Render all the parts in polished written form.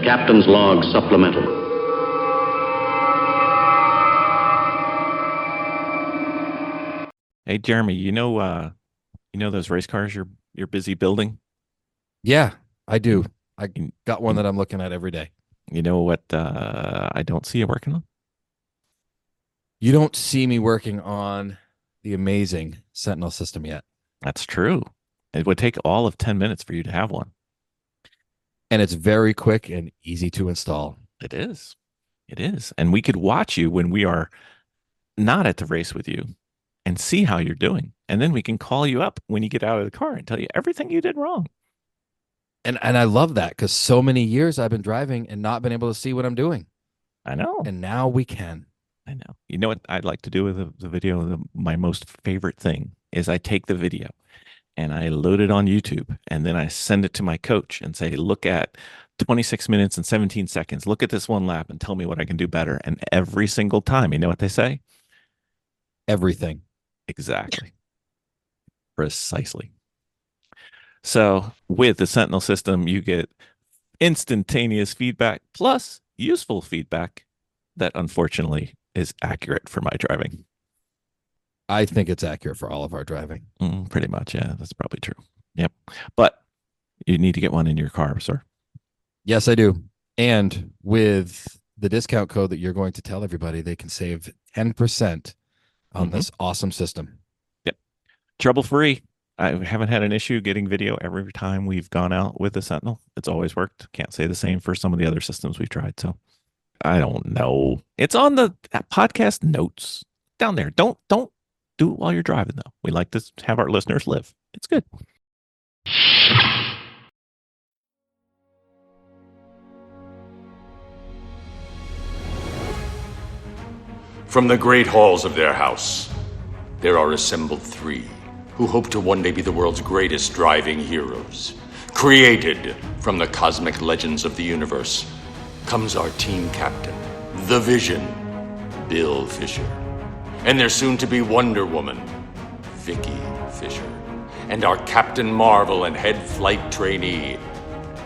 Captain's Log Supplemental. Hey Jeremy, you know those race cars you're busy building? Yeah, I do. I You, got one you, that I'm looking at every day. you know what I don't see you working on? You don't see me working on the amazing Sentinel system yet. That's true. It would take all of 10 minutes for you to have one. And it's very quick and easy to install. It is. It is. And we could watch you when we are not at the race with you and see how you're doing. And then we can call you up when you get out of the car and tell you everything you did wrong. And I love that because so many years I've been driving and not been able to see what I'm doing. I know. And now we can. I know. You know what I'd like to do with the video? My most favorite thing is I take the video and I load it on YouTube and then I send it to my coach and say, look at 26 minutes and 17 seconds. Look at this one lap and tell me what I can do better. And every single time, you know what they say? Everything. Exactly. Precisely. So with the Sentinel system, you get instantaneous feedback plus useful feedback that unfortunately is accurate for my driving. I think it's accurate for all of our driving. Pretty much. Yeah, that's probably true. Yep. But you need to get one in your car, sir. Yes, I do. And with the discount code that you're going to tell everybody, they can save 10% on this awesome system. Yep. Trouble free. I haven't had an issue getting video every time we've gone out with the Sentinel. It's always worked. Can't say the same for some of the other systems we've tried. So I don't know. It's on the podcast notes down there. Don't do it while you're driving though. We like to have our listeners live. It's good. From the great halls of their house, there are assembled three who hope to one day be the world's greatest driving heroes. Created from the cosmic legends of the universe comes our team captain, the Vision, Bill Fisher, and their soon-to-be Wonder Woman, Vicky Fisher, and our Captain Marvel and head flight trainee,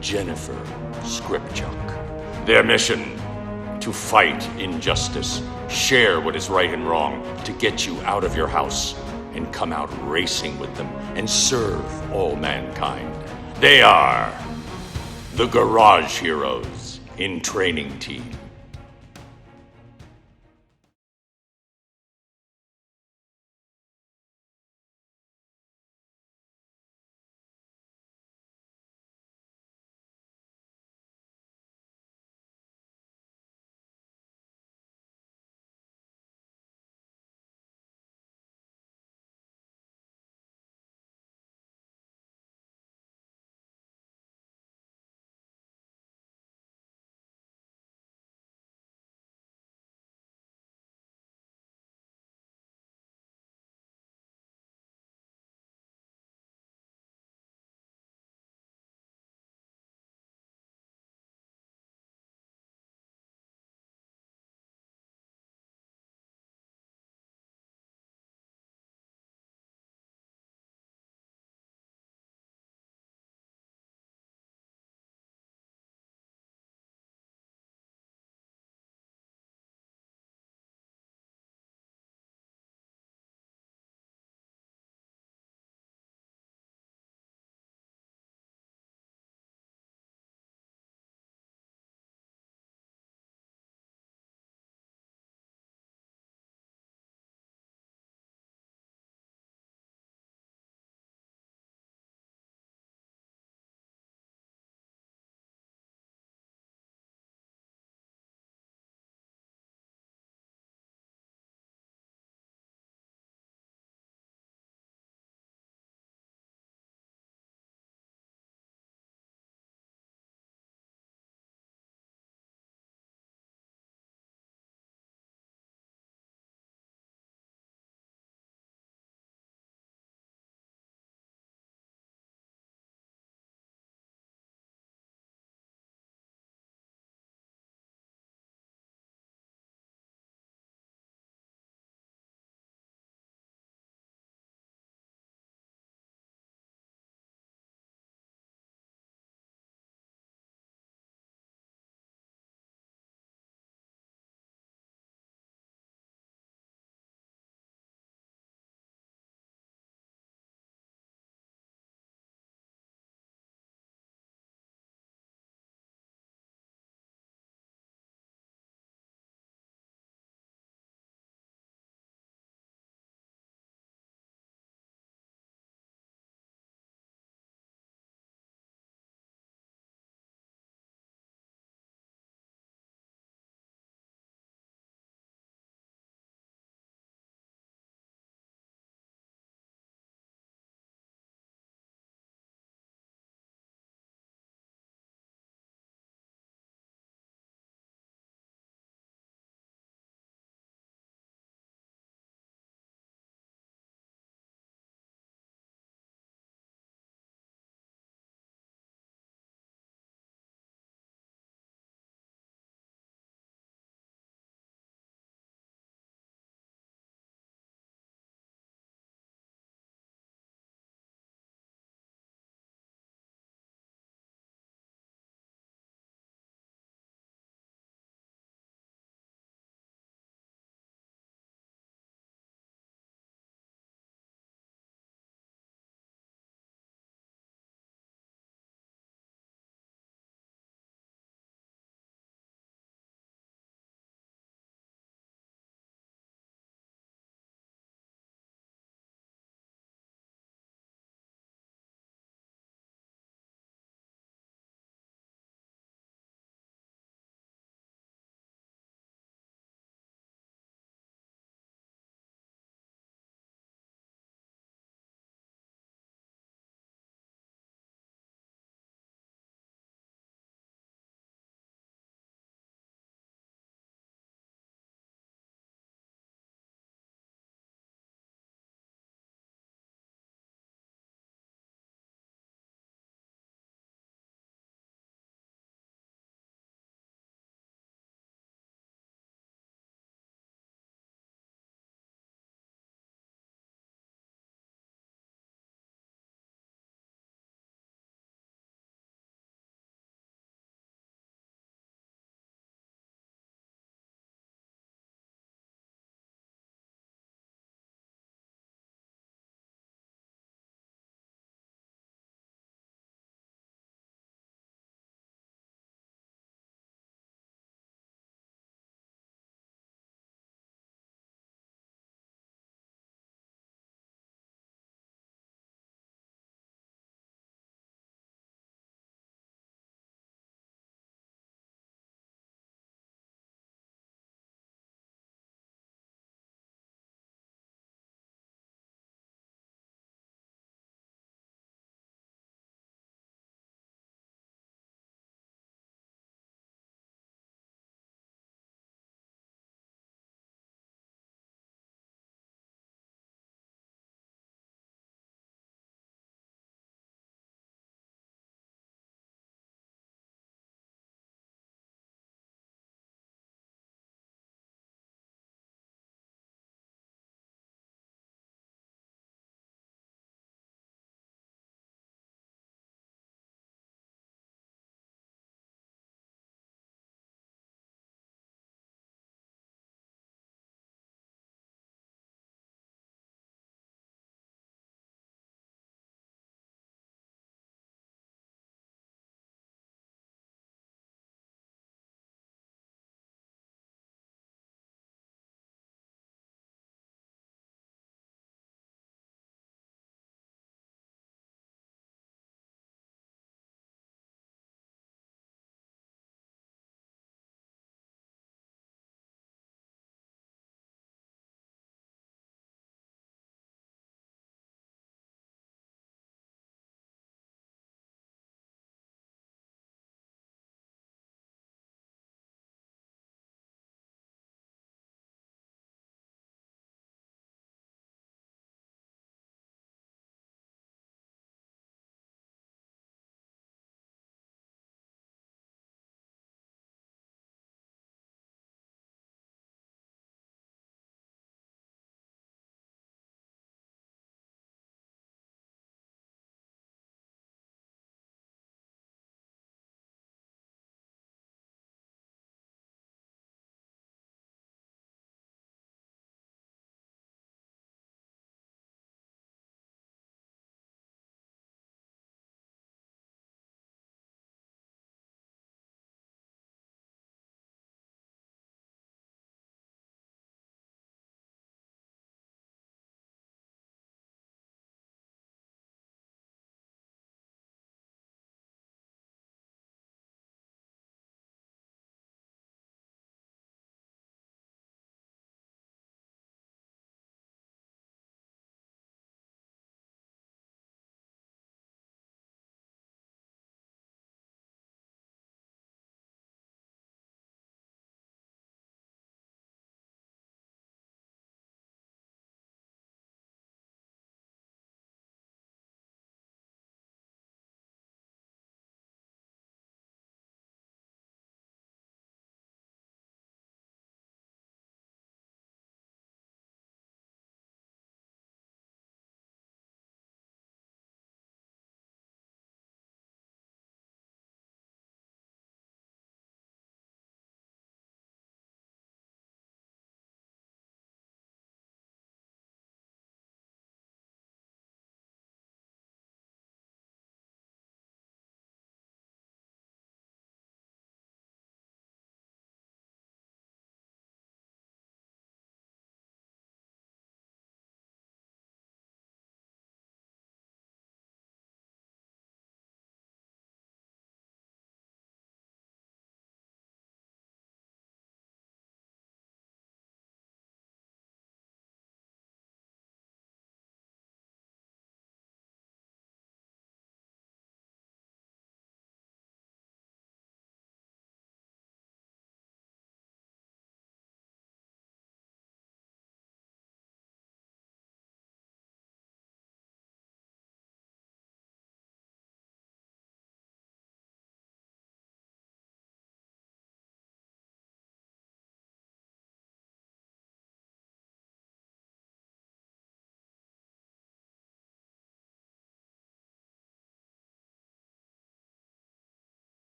Jennifer Skripchuk. Their mission: to fight injustice, share what is right and wrong, to get you out of your house and come out racing with them and serve all mankind. They are the Garage Heroes in Training Team.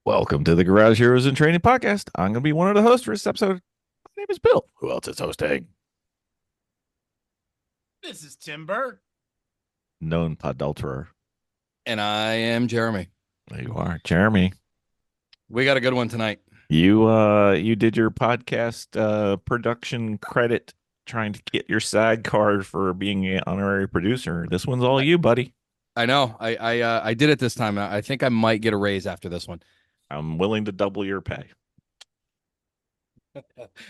Welcome to the Garage Heroes in Training podcast. I'm going to be one of the hosts for this episode. My name is Bill. Who else is hosting? This is Timber. Known podulterer. And I am Jeremy. There you are, Jeremy. We got a good one tonight. You did your podcast production credit trying to get your SAG card for being an honorary producer. This one's all you, buddy. I know. I did it this time. I think I might get a raise after this one. I'm willing to double your pay.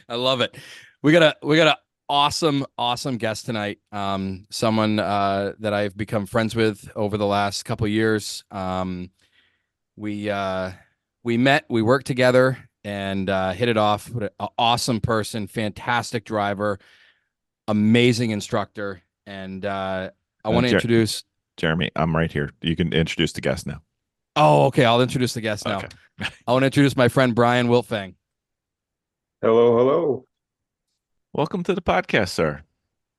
I love it. We got a awesome guest tonight. Someone that I've become friends with over the last couple of years. We met, we worked together, and hit it off. What an awesome person, fantastic driver, amazing instructor, and I want to introduce Jeremy. I'm right here. You can introduce the guest now. Oh, okay. I'll introduce the guest now. Okay. I want to introduce my friend Brian Wiltfang. Hello. Welcome to the podcast, sir.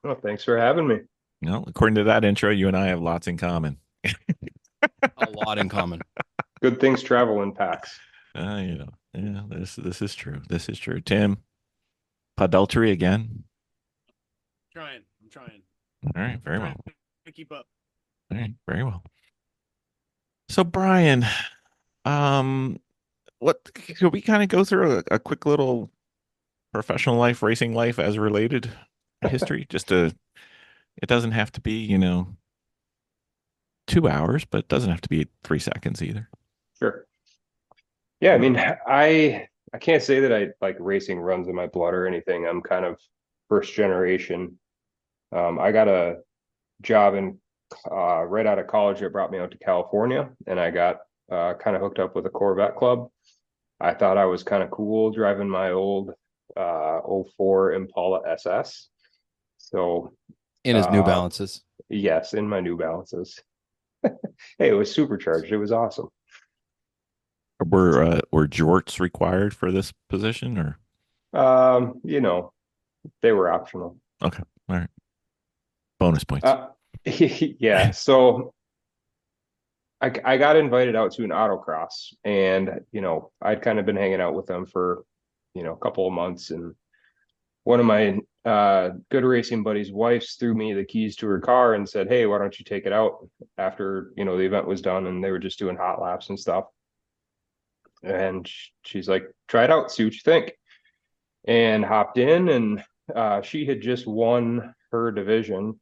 Well, thanks for having me. Well, according to that intro, you and I have lots in common. A lot in common. Good things travel in packs. Yeah, this is true. This is true. Tim, podultery again. I'm trying. All right, very well. To keep up. All right, very well. So, Brian, what could we kind of go through a quick little professional life, racing life as related history? It doesn't have to be, 2 hours, but it doesn't have to be 3 seconds either. Sure. Yeah, I mean, I can't say that I like racing runs in my blood or anything. I'm kind of first generation. I got a job in right out of college that brought me out to California, and I got kind of hooked up with a Corvette club. I thought I was kind of cool driving my old '04 Impala SS. So In his New Balances. yes, in my New Balances. Hey, it was supercharged. It was awesome. Were jorts required for this position, or? They were optional. Okay, all right. Bonus points. Yeah, so I got invited out to an autocross, and I'd kind of been hanging out with them for a couple of months, and one of my good racing buddies' wives threw me the keys to her car and said, "Hey, why don't you take it out after the event was done?" And they were just doing hot laps and stuff, and she's like, "Try it out, see what you think." And hopped in, and she had just won her division,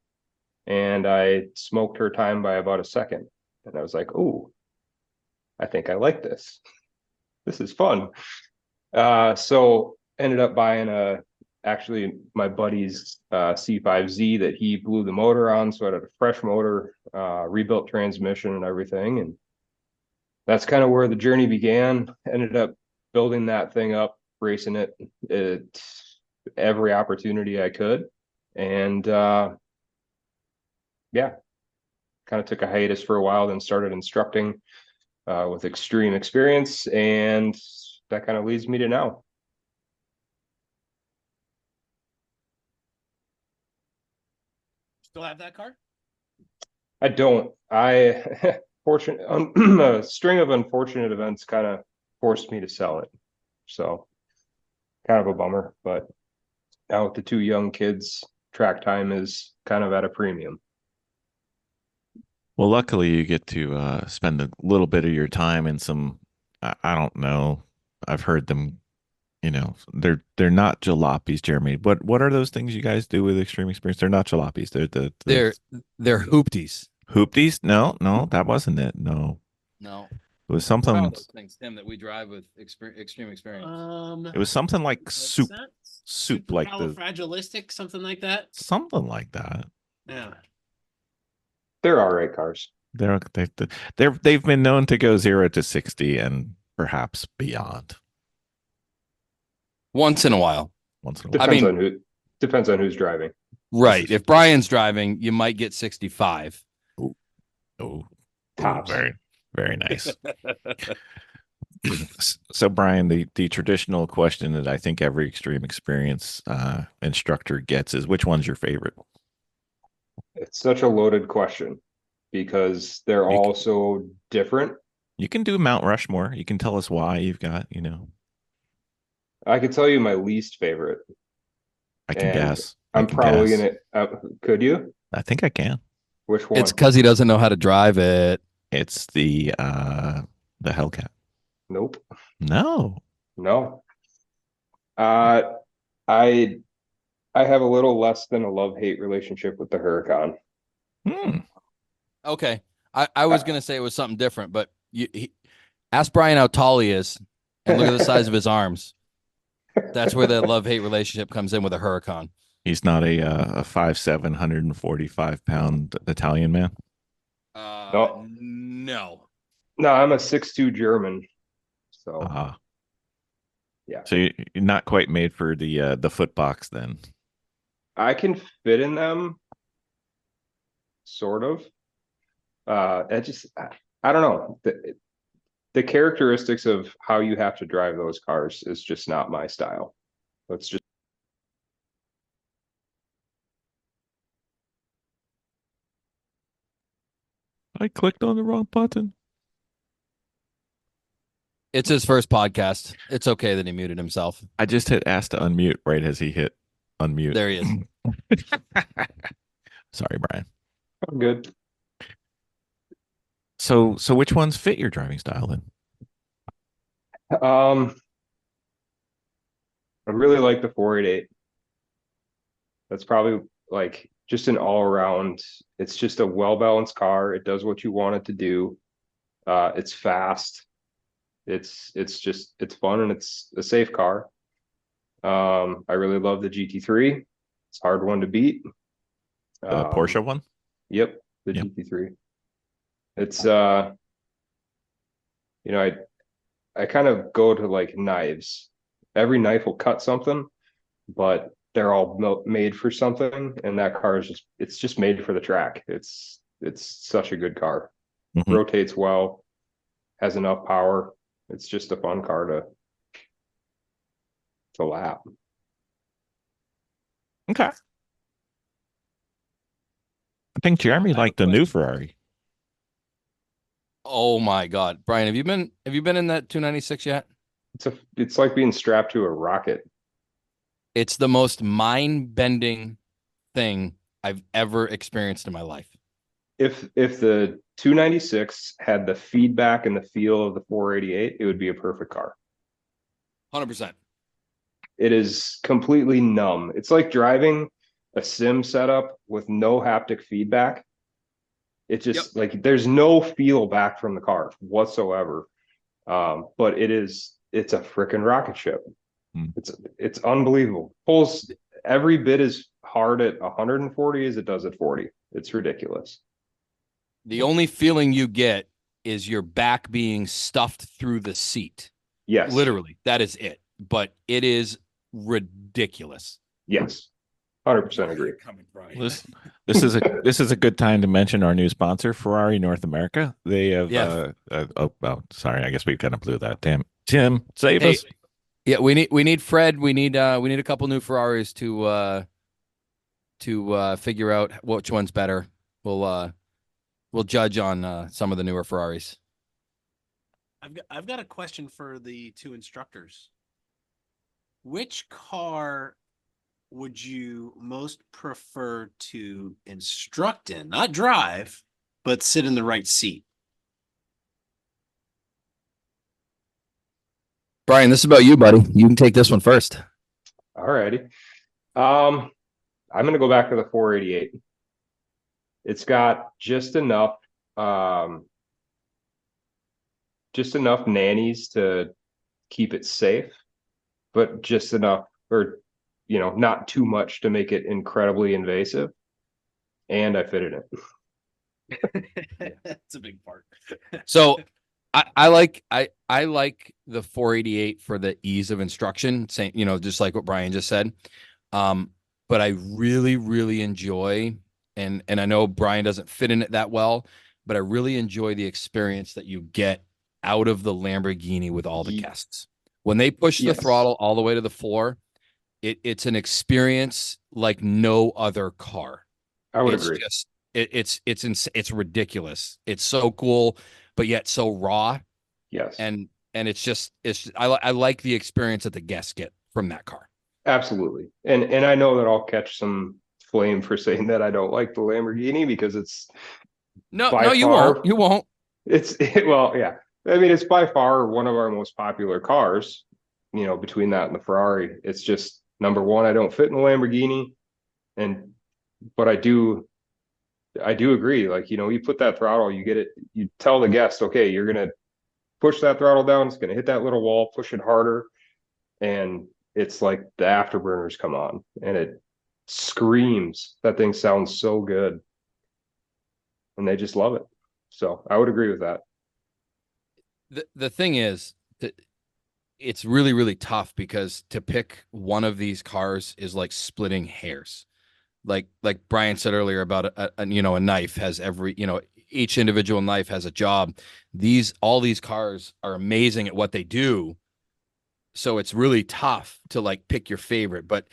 and I smoked her time by about a second. And I was like, "Oh, I think I like this. This is fun." So ended up buying actually my buddy's C5Z that he blew the motor on. So I had a fresh motor, rebuilt transmission and everything. And that's kind of where the journey began. Ended up building that thing up, racing it every opportunity I could. And yeah, kind of took a hiatus for a while, then started instructing with Xtreme Xperience, and that kind of leads me to now. Still have that car? I don't. A string of unfortunate events kind of forced me to sell it. So kind of a bummer, but now with the 2 young kids, track time is kind of at a premium. Well, luckily you get to spend a little bit of your time in some, I don't know. I've heard them, they're not jalopies, Jeremy. What are those things you guys do with Xtreme Xperience? They're not jalopies. They're hoopties. Hoopties? No, that wasn't it. No, No. it was something. Those things, Tim, that we drive with Xtreme Xperience. It was something like soup like the fragilistic, something like that. something like that. Yeah. They're all right cars. They've been known to go 0 to 60 and perhaps beyond. Once in a while. Depends on who's driving. Right. If Brian's driving, you might get 65. Oh, Tops. very, very nice. So, Brian, the traditional question that I think every Xtreme Xperience instructor gets is, which one's your favorite? It's such a loaded question because they're all so different. You can do Mount Rushmore. You can tell us why you've got, I could tell you my least favorite. I can And guess. I I'm can probably guess. could you? I think I can. Which one? It's because he doesn't know how to drive it. It's the Hellcat. Nope. No. No. I I have a little less than a love-hate relationship with the Huracan. Hmm. Okay. I was going to say it was something different, but ask Brian how tall he is and look at the size of his arms. That's where the love-hate relationship comes in with a Huracan. He's not a 5'7", 145-pound Italian man. No. No. No, I'm a 6'2" German. So yeah. So you're not quite made for the foot box then. I can fit in them, sort of. I don't know. The characteristics of how you have to drive those cars is just not my style. Let's just. I clicked on the wrong button. It's his first podcast. It's okay that he muted himself. I just hit ask to unmute right as he hit unmute. There he is. Sorry, Brian. I'm good. So which ones fit your driving style then? I really like the 488. That's probably like just an all around. It's just a well balanced car. It does what you want it to do. It's fast. It's fun and it's a safe car. I really love the GT3. It's a hard one to beat. The Porsche one? Yep, the Yep. GT3. It's I kind of go to like knives. Every knife will cut something, but they're all made for something, and that car is just made for the track. It's such a good car. Mhm. Rotates well, has enough power. It's just a fun car to lap. Okay. I think Jeremy liked the new Ferrari. Oh my God, Brian, have you been in that 296 yet? It's like being strapped to a rocket. It's the most mind-bending thing I've ever experienced in my life. If the 296 had the feedback and the feel of the 488, it would be a perfect car. 100%. It is completely numb. It's like driving a sim setup with no haptic feedback. It just like there's no feel back from the car whatsoever. But it's a freaking rocket ship. It's unbelievable. Pulls every bit as hard at 140 as it does at 40. It's ridiculous. The only feeling you get is your back being stuffed through the seat. Yes. Literally, that is it. But it is ridiculous. Yes. 100% agree. This is a good time to mention our new sponsor, Ferrari North America. They have sorry, I guess we kind of blew that. Damn. Tim, save us. Yeah, we need Fred. We need a couple new Ferraris to figure out which one's better. We'll judge on some of the newer Ferraris. I've got a question for the two instructors. Which car would you most prefer to instruct in? Not drive, but sit in the right seat. Brian, this is about you, buddy. You can take this one first. All righty. I'm going to go back to the 488. It's got just enough nannies to keep it safe, but just enough, or not too much to make it incredibly invasive. And I fitted it. That's a big part. So I like the 488 for the ease of instruction, same, just like what Brian just said. But I really, really enjoy, and I know Brian doesn't fit in it that well, but I really enjoy the experience that you get out of the Lamborghini with all the guests. When they push the throttle all the way to the floor, it's an experience like no other car. I would agree. It's ridiculous. It's so cool, but yet so raw. Yes. And I like the experience that the guests get from that car. Absolutely. And I know that I'll catch some flame for saying that I don't like the Lamborghini because it's by You far, won't. You won't. well, yeah. I mean, it's by far one of our most popular cars, between that and the Ferrari. It's just number one, I don't fit in the Lamborghini. But I do agree. Like, you put that throttle, you get it, you tell the guest, okay, you're going to push that throttle down. It's going to hit that little wall, push it harder. And it's like the afterburners come on and it screams. That thing sounds so good. And they just love it. So I would agree with that. The thing is that it's really, really tough because to pick one of these cars is like splitting hairs. Like Brian said earlier about a knife has each individual knife has a job. All these cars are amazing at what they do. So it's really tough to like pick your favorite. But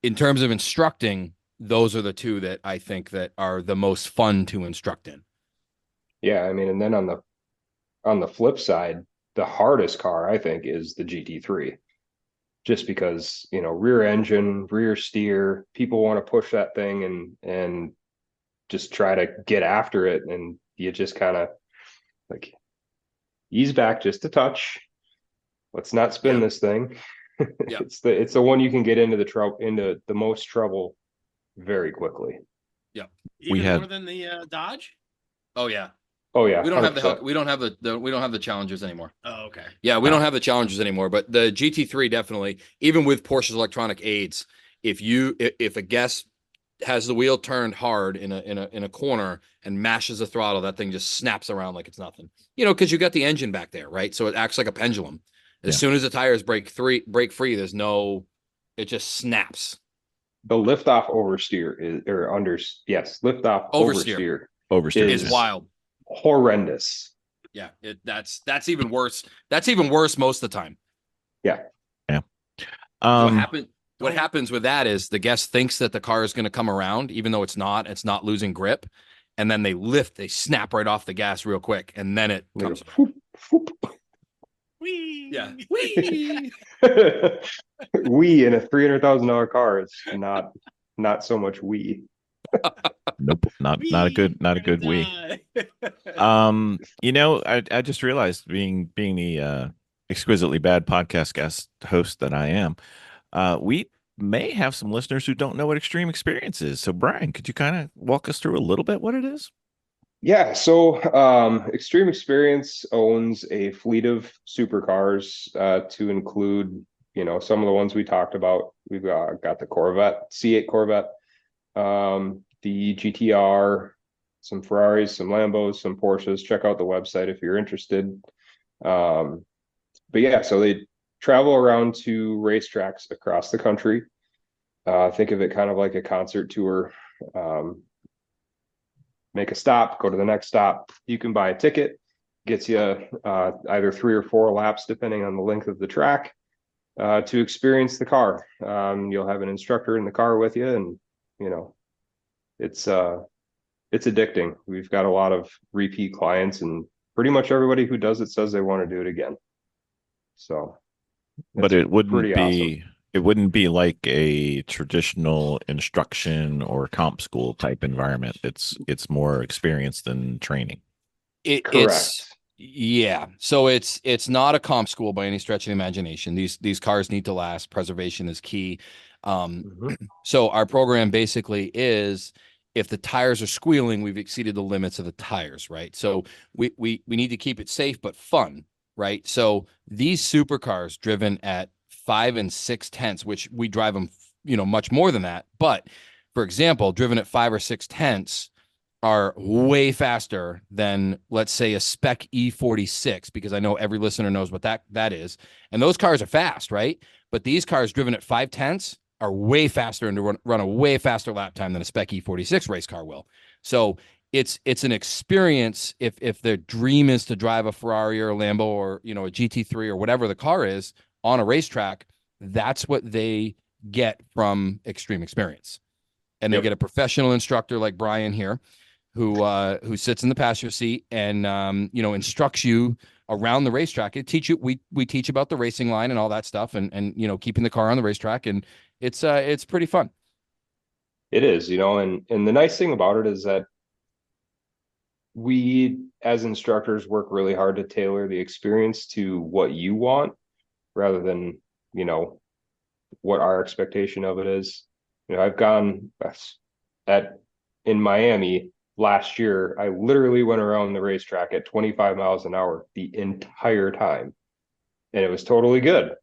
in terms of instructing, those are the two that I think that are the most fun to instruct in. Yeah, I mean, and then on the flip side, the hardest car I think is the GT3. Just because, rear engine, rear steer, people want to push that thing and just try to get after it. And you just kind of like ease back just a touch. Let's not spin this thing. Yep. It's the one you can get into the most trouble very quickly. Yeah. Even more than the Dodge? Oh yeah. Oh yeah. We don't 100%. have we don't have the Challengers anymore. Oh, okay. Yeah, we don't have the Challengers anymore, but the GT3 definitely, even with Porsche's electronic aids, if a guest has the wheel turned hard in a corner and mashes the throttle, that thing just snaps around like it's nothing. Because you got the engine back there, right? So it acts like a pendulum. As soon as the tires break free, it just snaps. The liftoff oversteer liftoff oversteer is wild. Horrendous. Yeah, that's even worse. That's even worse most of the time. Yeah. What happens with that is the guest thinks that the car is going to come around, even though it's not losing grip. And then they snap right off the gas real quick. And then it comes. Whee! Yeah. Whee! Wee in a $300,000 car is not so much wee. Nope, not a good wee. I just realized being the exquisitely bad podcast guest host that I am, we may have some listeners who don't know what Xtreme Xperience is. So Brian, could you kind of walk us through a little bit what it is? Yeah, so Xtreme Xperience owns a fleet of supercars to include, some of the ones we talked about. We've got the Corvette, C8 Corvette, the GTR, some Ferraris, some Lambos, some Porsches. Check out the website if you're interested. But yeah, so they travel around to racetracks across the country. Think of it kind of like a concert tour. Make a stop, go to the next stop. You can buy a ticket, gets you either 3 or 4 laps, depending on the length of the track, to experience the car. You'll have an instructor in the car with you, and it's addicting. We've got a lot of repeat clients, and pretty much everybody who does it says they want to do it again. So, but it wouldn't be awesome. It wouldn't be like a traditional instruction or comp school type environment. It's more experience than training. Correct. So it's not a comp school by any stretch of the imagination. These cars need to last. Preservation is key. So our program basically is, if the tires are squealing, we've exceeded the limits of the tires, right? So we need to keep it safe but fun, right? So these supercars driven at 5 6/10, which we drive them, much more than that. But for example, driven at 5 or 6/10 are way faster than, let's say, a spec E46, because I know every listener knows what that is. And those cars are fast, right? But these cars driven at 5/10 are way faster and to run a way faster lap time than a spec E46 race car will. So it's an experience. If their dream is to drive a Ferrari or a Lambo or, a GT3 or whatever the car is on a racetrack, that's what they get from Xtreme Xperience. And they get a professional instructor like Brian here. who sits in the passenger seat and instructs you around the racetrack. It teach you we teach about the racing line and all that stuff, and keeping the car on the racetrack, and it's pretty fun. It is, and the nice thing about it is that we as instructors work really hard to tailor the experience to what you want rather than, what our expectation of it is. I've gone in Miami last year, I literally went around the racetrack at 25 miles an hour the entire time, and it was totally good.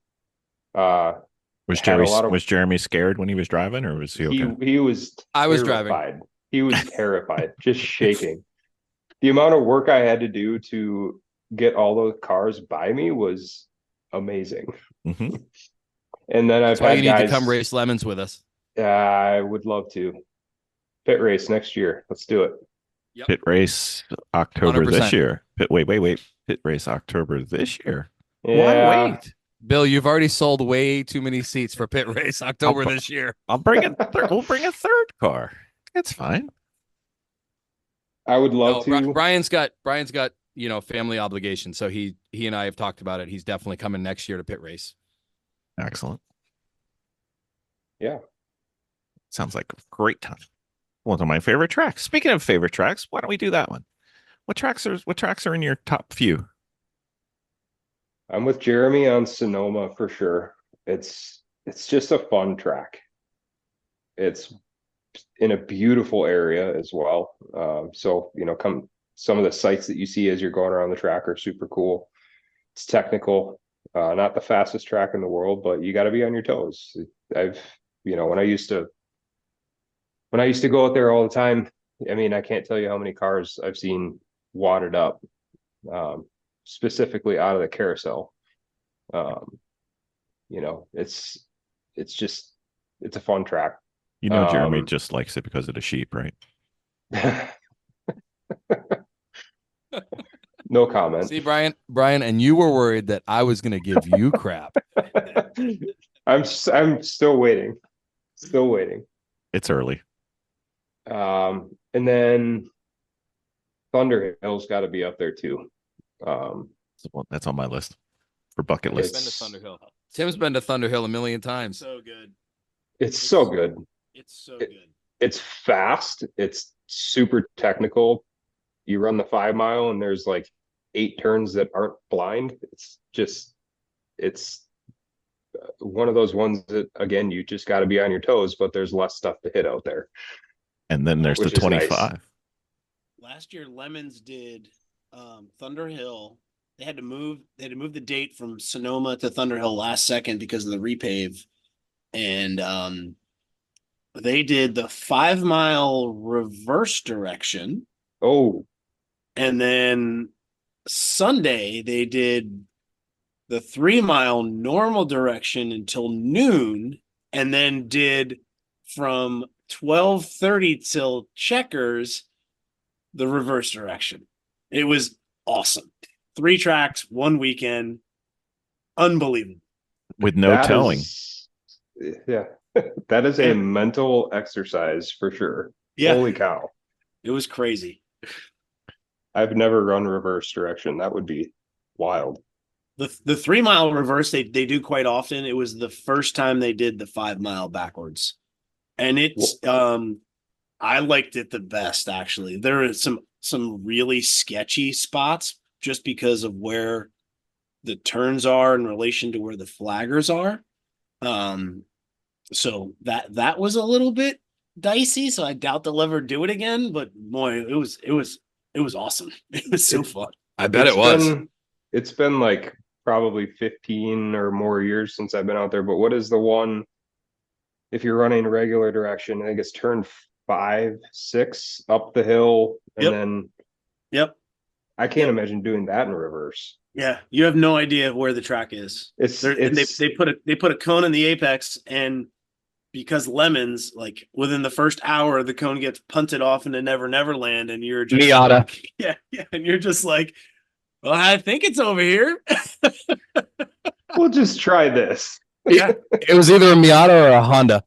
Was Jeremy scared when he was driving, or was he okay? He was terrified. I was driving. He was terrified, just shaking. The amount of work I had to do to get all those cars by me was amazing. Mm-hmm. And then I've That's why had you need guys to come race lemons with us. I would love to. PittRace next year. Let's do it. Yep. PittRace October 100%. this year. Wait. PittRace October this year. Yeah. Why wait? Bill, you've already sold way too many seats for PittRace October this year. I'll bring we'll bring a third car. It's fine. I would love to. Brian's got family obligations, so he and I have talked about it. He's definitely coming next year to PittRace. Excellent. Yeah. Sounds like a great time. One of my favorite tracks. Speaking of favorite tracks, why don't we do that one? What tracks are in your top few? I'm with Jeremy on Sonoma for sure. It's just a fun track. It's in a beautiful area as well. So some of the sights that you see as you're going around the track are super cool. It's technical, not the fastest track in the world, but you got to be on your toes. When I used to go out there all the time, I can't tell you how many cars I've seen wadded up, specifically out of the carousel. It's a fun track. Jeremy just likes it because of the sheep, right? No comment. See, Brian, and you were worried that I was going to give you crap. I'm still waiting. It's early. And then Thunderhill's got to be up there too. That's on my list for bucket list. Been to Thunderhill. Tim's been to Thunderhill a million times. So good. It's so good. It's so good. It's fast. It's super technical. You run the 5 mile and there's like 8 turns that aren't blind. It's one of those ones that, again, you just got to be on your toes, but there's less stuff to hit out there. And then there's the 25. Nice. Last year, Lemons did Thunderhill. They had to move the date from Sonoma to Thunderhill last second because of the repave. And they did the 5 mile reverse direction. Oh. And then Sunday they did the 3 mile normal direction until noon, and then did from 12:30 till checkers the reverse direction. It was awesome. 3 tracks, 1 weekend. Unbelievable. With no towing. Yeah. That is a mental exercise for sure. Yeah. Holy cow. It was crazy. I've never run reverse direction. That would be wild. The 3 mile reverse they do quite often. It was the first time they did the 5 mile backwards. And it's I liked it the best, actually. There are some really sketchy spots just because of where the turns are in relation to where the flaggers are. So that was a little bit dicey. So I doubt they'll ever do it again. But boy, it was awesome. It was so fun. I bet it was. It's been like probably 15 or more years since I've been out there. But what is the one, if you're running regular direction, I think it's turn 5, 6 up the hill, and then I can't imagine doing that in reverse. Yeah, you have no idea where the track is. They put a cone in the apex, and because Lemons, like within the first hour, the cone gets punted off into Never Never Land, and you're just Miata. Like, yeah, and you're just like, well, I think it's over here. We'll just try this. Yeah, it was either a Miata or a Honda.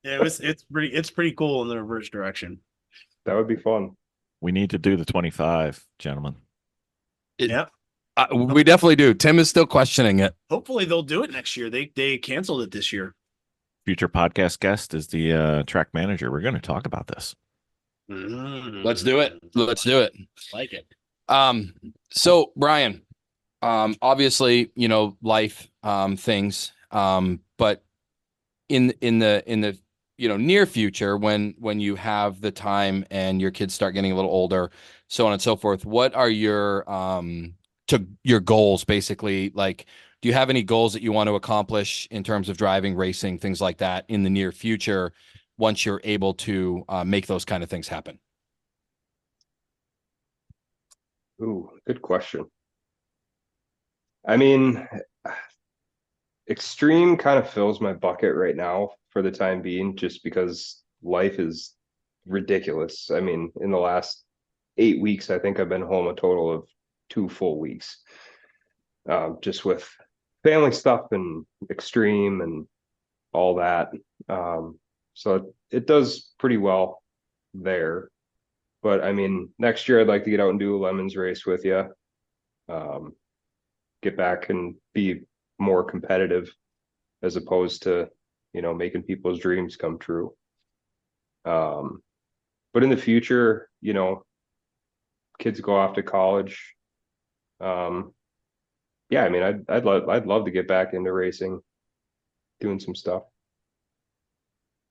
Yeah, it's pretty cool in the reverse direction. That would be fun. We need to do the 25, gentlemen. Yeah. We definitely do. Tim is still questioning it. Hopefully they'll do it next year. They canceled it this year. Future podcast guest is the track manager. We're going to talk about this. Let's do it. Let's do it. Like it. So Brian, obviously, life, things, but in the near future, when you have the time and your kids start getting a little older, so on and so forth, what are your goals, basically? Like, do you have any goals that you want to accomplish in terms of driving, racing, things like that in the near future, once you're able to make those kind of things happen? Ooh, good question. I mean, Xtreme kind of fills my bucket right now for the time being, just because life is ridiculous. I mean, in the last 8 weeks, I think I've been home a total of 2 full weeks, just with family stuff and Xtreme and all that. So it does pretty well there. But I mean, next year I'd like to get out and do a Lemons race with you. Get back and be more competitive, as opposed to, making people's dreams come true. But in the future, kids go off to college. Yeah, I mean, I'd love to get back into racing, doing some stuff.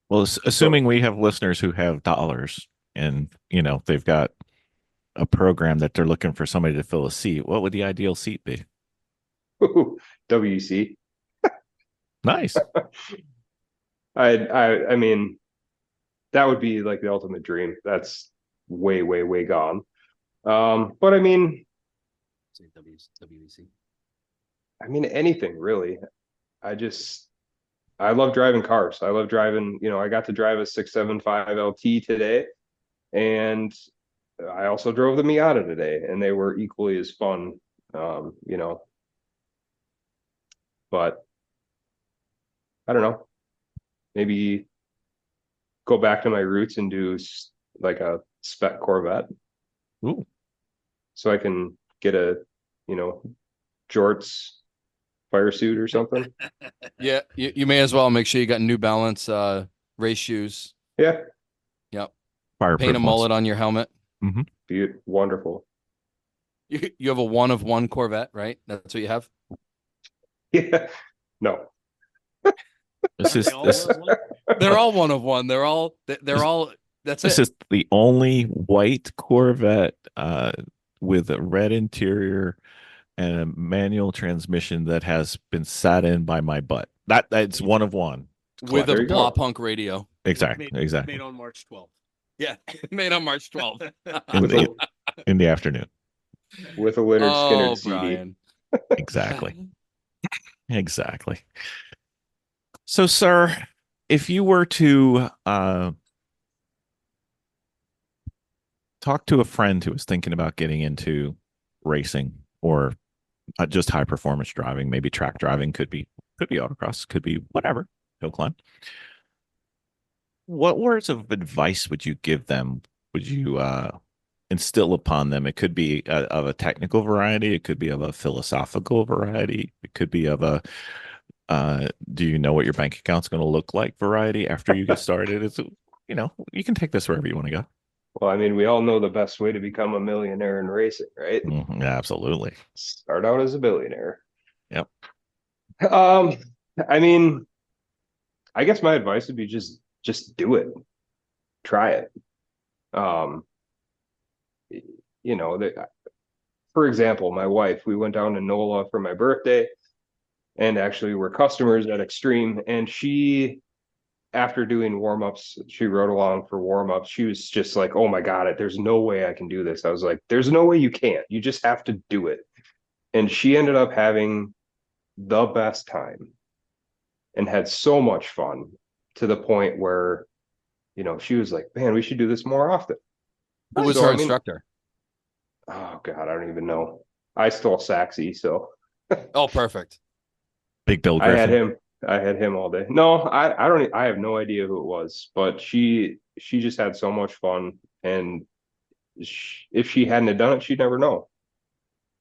Well, assuming we have listeners who have dollars and, they've got a program that they're looking for somebody to fill a seat, what would the ideal seat be? WC. Nice. I mean, that would be like the ultimate dream. That's way, way, way gone. But I mean, WEC. I mean, anything really. I love driving cars. I love driving, I got to drive a 675 LT today, and I also drove the Miata today, and they were equally as fun. But I don't know, maybe go back to my roots and do like a spec Corvette. Ooh. So I can get a, jorts fire suit or something. Yeah, you may as well make sure you got New Balance race shoes. Yeah. Yep. Fireproof Paint a ones. mullet on your helmet. Wonderful. You have a 1 of 1 Corvette, right? That's what you have? Yeah. No. This is this, They're all 1 of 1. They're all that's this it. is the only white Corvette with a red interior and a manual transmission that has been sat in by my butt. That's 1 of 1. With There a you go. blah punk radio. Exactly. Made on March 12th. Yeah, made on March 12th. in the afternoon. With a Leonard Skinner Oh, CD. Brian. Exactly. Exactly. So, sir, if you were to talk to a friend who was thinking about getting into racing or just high performance driving, maybe track driving, could be autocross, could be whatever, hill climb. What words of advice would you give them? Would you instill upon them? It could be of a technical variety. It could be of a philosophical variety. It could be of a do you know what your bank account's going to look like variety after you get started. It's, you can take this wherever you want to go. Well, I mean, we all know the best way to become a millionaire in racing, right? Yeah, absolutely. Start out as a billionaire. Yep. I mean, I guess my advice would be just do it. Try it. For example, my wife, we went down to NOLA for my birthday, and actually we're customers at Xtreme, and she, after doing warm-ups, she rode along for warm-ups. She was just like, oh my God, there's no way I can do this. I was like, there's no way you can't. You just have to do it. And she ended up having the best time and had so much fun, to the point where, she was like, man, we should do this more often. Who was her instructor? Oh God, I don't even know. I stole Saxy, so. Oh, perfect. Big Bill Griffin. I had him all day. No, I have no idea who it was, but she just had so much fun. And if she hadn't have done it, she'd never know.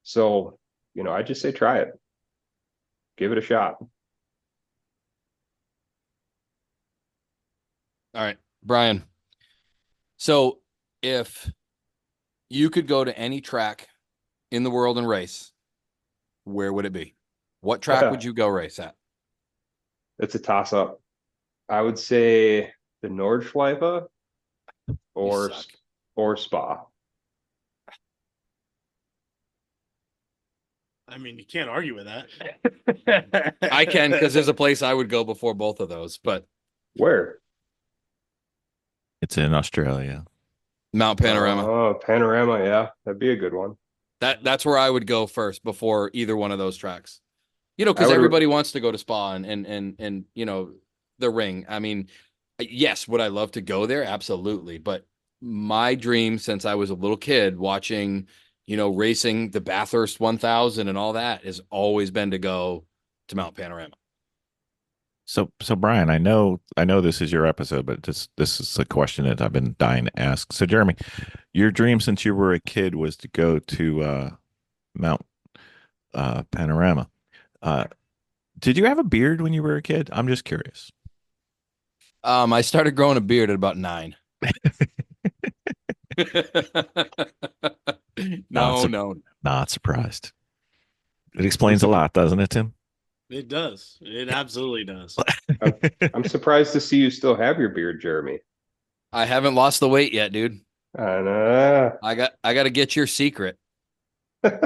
So, I just say try it. Give it a shot. All right, Brian. So if you could go to any track in the world and race, where would it be? What track would you go race at? It's a toss up. I would say the Nordschleife or Spa. I mean, you can't argue with that. I can, because there's a place I would go before both of those, but Where? It's in Australia. Mount Panorama. Oh, Panorama, yeah. That'd be a good one. That's where I would go first before either one of those tracks. Because I would- everybody wants to go to Spa and the ring. I mean, yes, would I love to go there? Absolutely. But my dream since I was a little kid watching, racing the Bathurst 1000 and all that has always been to go to Mount Panorama. So Brian, I know this is your episode, but this is a question that I've been dying to ask. So Jeremy, your dream since you were a kid was to go to Mount Panorama. Did you have a beard when you were a kid? I'm just curious. I started growing a beard at about 9. No. Not surprised. It explains a lot, doesn't it, Tim? It does. It absolutely does. I'm surprised to see you still have your beard, Jeremy. I haven't lost the weight yet, dude. And, I got to get your secret. Going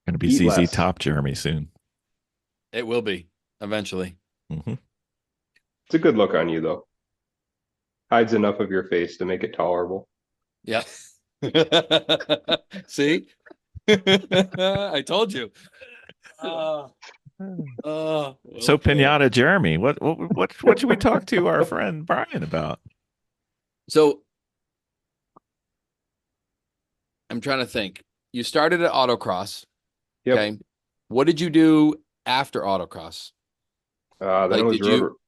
to be Eat ZZ less. Top Jeremy soon. It will be eventually. Mm-hmm. It's a good look on you, though. Hides enough of your face to make it tolerable. Yeah. See? I told you. So Okay. Pinata Jeremy, what should we talk to our friend Brian about? So I'm trying to think. You started at autocross. Yep. Okay. What did you do after autocross? Then Like, it was did you-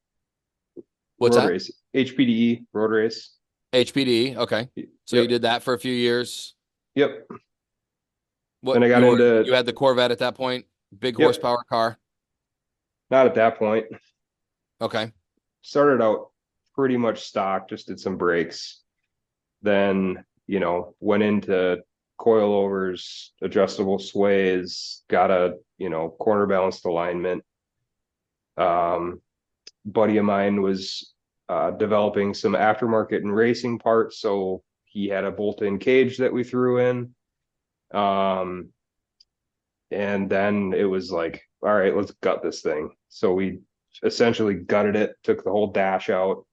What's road that? race. HPDE, road race. HPD. Okay. So Yep. you did that for a few years. Yep. What Then I got you had the Corvette at that point? Big Yep. horsepower car. Not at that point. Okay. Started out pretty much stock, just did some brakes. Then, went into coilovers, adjustable sways, got a, corner balanced alignment. Buddy of mine was developing some aftermarket and racing parts, so he had a bolt-in cage that we threw in. And then it was like, all right, let's gut this thing. So we essentially gutted it, took the whole dash out,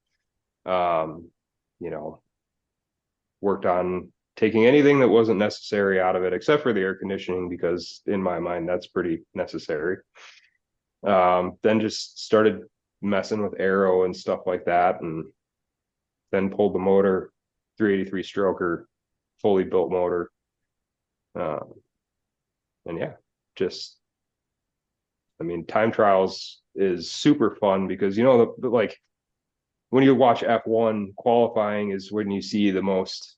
worked on taking anything that wasn't necessary out of it, except for the air conditioning, because in my mind, that's pretty necessary. Then just started messing with aero and stuff like that, and then pulled the motor, 383 stroker, fully built motor. And yeah, time trials is super fun because, like when you watch F1 qualifying is when you see the most,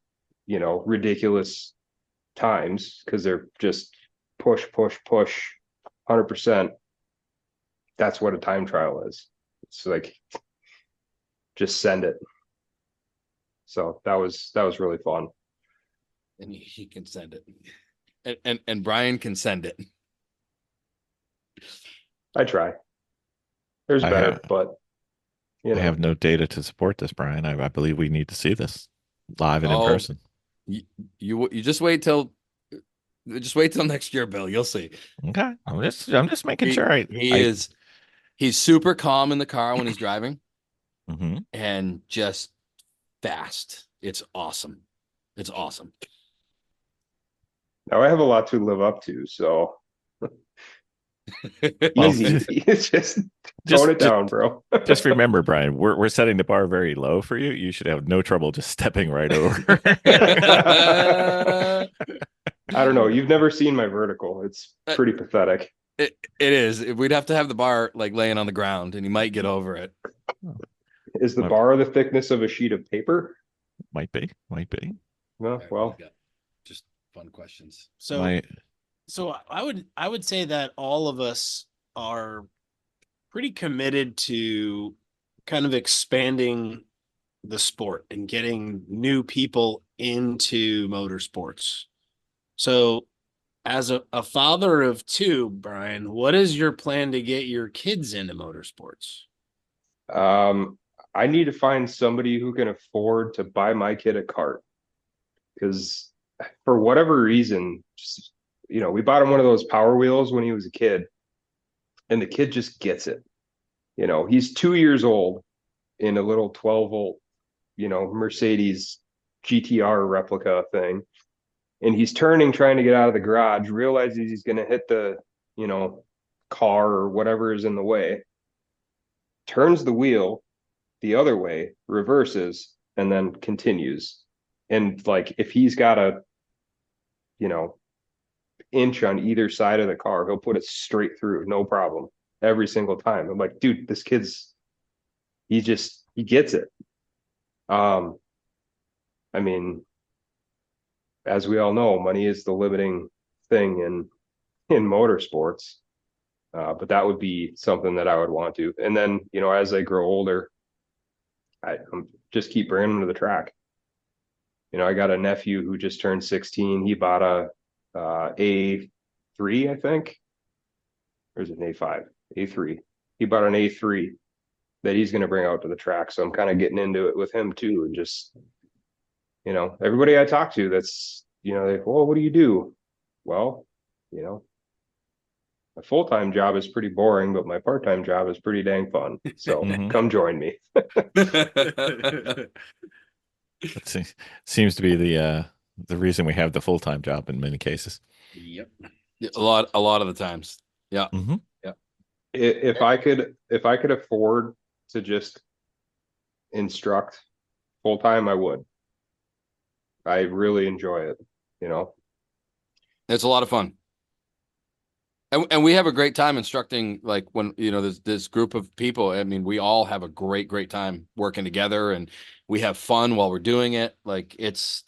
ridiculous times because they're just push, 100%. That's what a time trial is. It's like, just send it. So that was really fun. And he can send it. And Brian can send it. I try. There's I better, have- but I have no data to support this, Brian. I believe we need to see this live and in Oh, person. You just wait till next year, Bill. You'll see. Okay, I'm just making sure. He's super calm in the car when he's driving Mhm. and just fast. It's awesome. It's awesome. Now I have a lot to live up to, so Well, easy. Just tone it down, bro. Just remember, Brian, we're setting the bar very low for you. You should have no trouble just stepping right over. I don't know. You've never seen my vertical. It's pretty pathetic. It is. We'd have to have the bar like laying on the ground, and he might get over it. Is the bar the thickness of a sheet of paper? Might be. Well, All right, well, we got just fun questions. So Might. so I would say that all of us are pretty committed to kind of expanding the sport and getting new people into motorsports. So as a father of two, Brian, what is your plan to get your kids into motorsports? I need to find somebody who can afford to buy my kid a kart because for whatever reason, just, we bought him one of those Power Wheels when he was a kid, and the kid just gets it. He's 2 years old in a little 12-volt, Mercedes GTR replica thing. And he's turning, trying to get out of the garage, realizes he's going to hit the, car or whatever is in the way, turns the wheel the other way, reverses, and then continues. And like, if he's got a, inch on either side of the car, he'll put it straight through, no problem, every single time. I'm like, dude, this kid's, he gets it. I mean, as we all know, money is the limiting thing in motorsports. But that would be something that I would want to. And then, as I grow older, I'm just keep bringing them to the track. I got a nephew who just turned 16. He bought a A3, I think. Or is it an A5? A3. He bought an A3 that he's going to bring out to the track. So I'm kind of getting into it with him too. And just, everybody I talk to that's, like, well, what do you do? Well, my full-time job is pretty boring, but my part-time job is pretty dang fun. So come join me. It seems to be the reason we have the full-time job in many cases. Yep. A lot of the times. Yeah. Mm-hmm. Yeah. If I could afford to just instruct full-time, I would. I really enjoy it, It's a lot of fun. And we have a great time instructing, like when, there's this group of people. I mean, we all have a great time working together, and we have fun while we're doing it. Like it's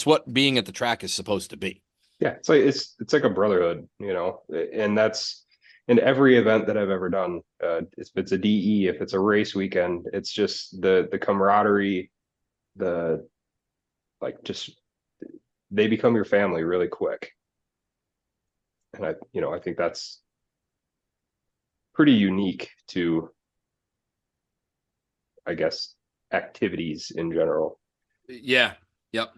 what being at the track is supposed to be. Yeah. It's like a brotherhood, and that's in every event that I've ever done. If it's a DE, if it's a race weekend, it's just the camaraderie, they become your family really quick. And I think that's pretty unique to, I guess, activities in general. Yeah. Yep.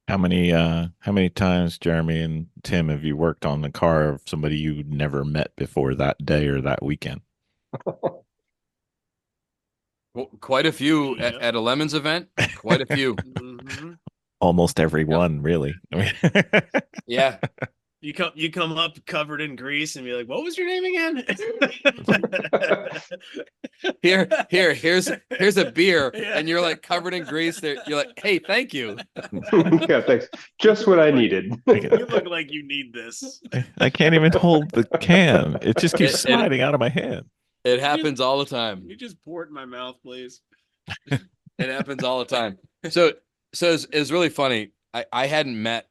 How many times, Jeremy and Tim, have you worked on the car of somebody you never met before that day or that weekend? Well, quite a few at a Lemons event. Quite a few. Almost every one, really. I mean, Yeah. You come up covered in grease and be like, "What was your name again?" Here's a beer, Yeah. and you're like covered in grease. There, you're like, "Hey, thank you." Yeah, thanks. Just what I needed. You look like you need this. I can't even hold the can. It just keeps sliding out of my hand. It happens all the time. You just pour it in my mouth, please. It happens all the time. So it's really funny. I hadn't met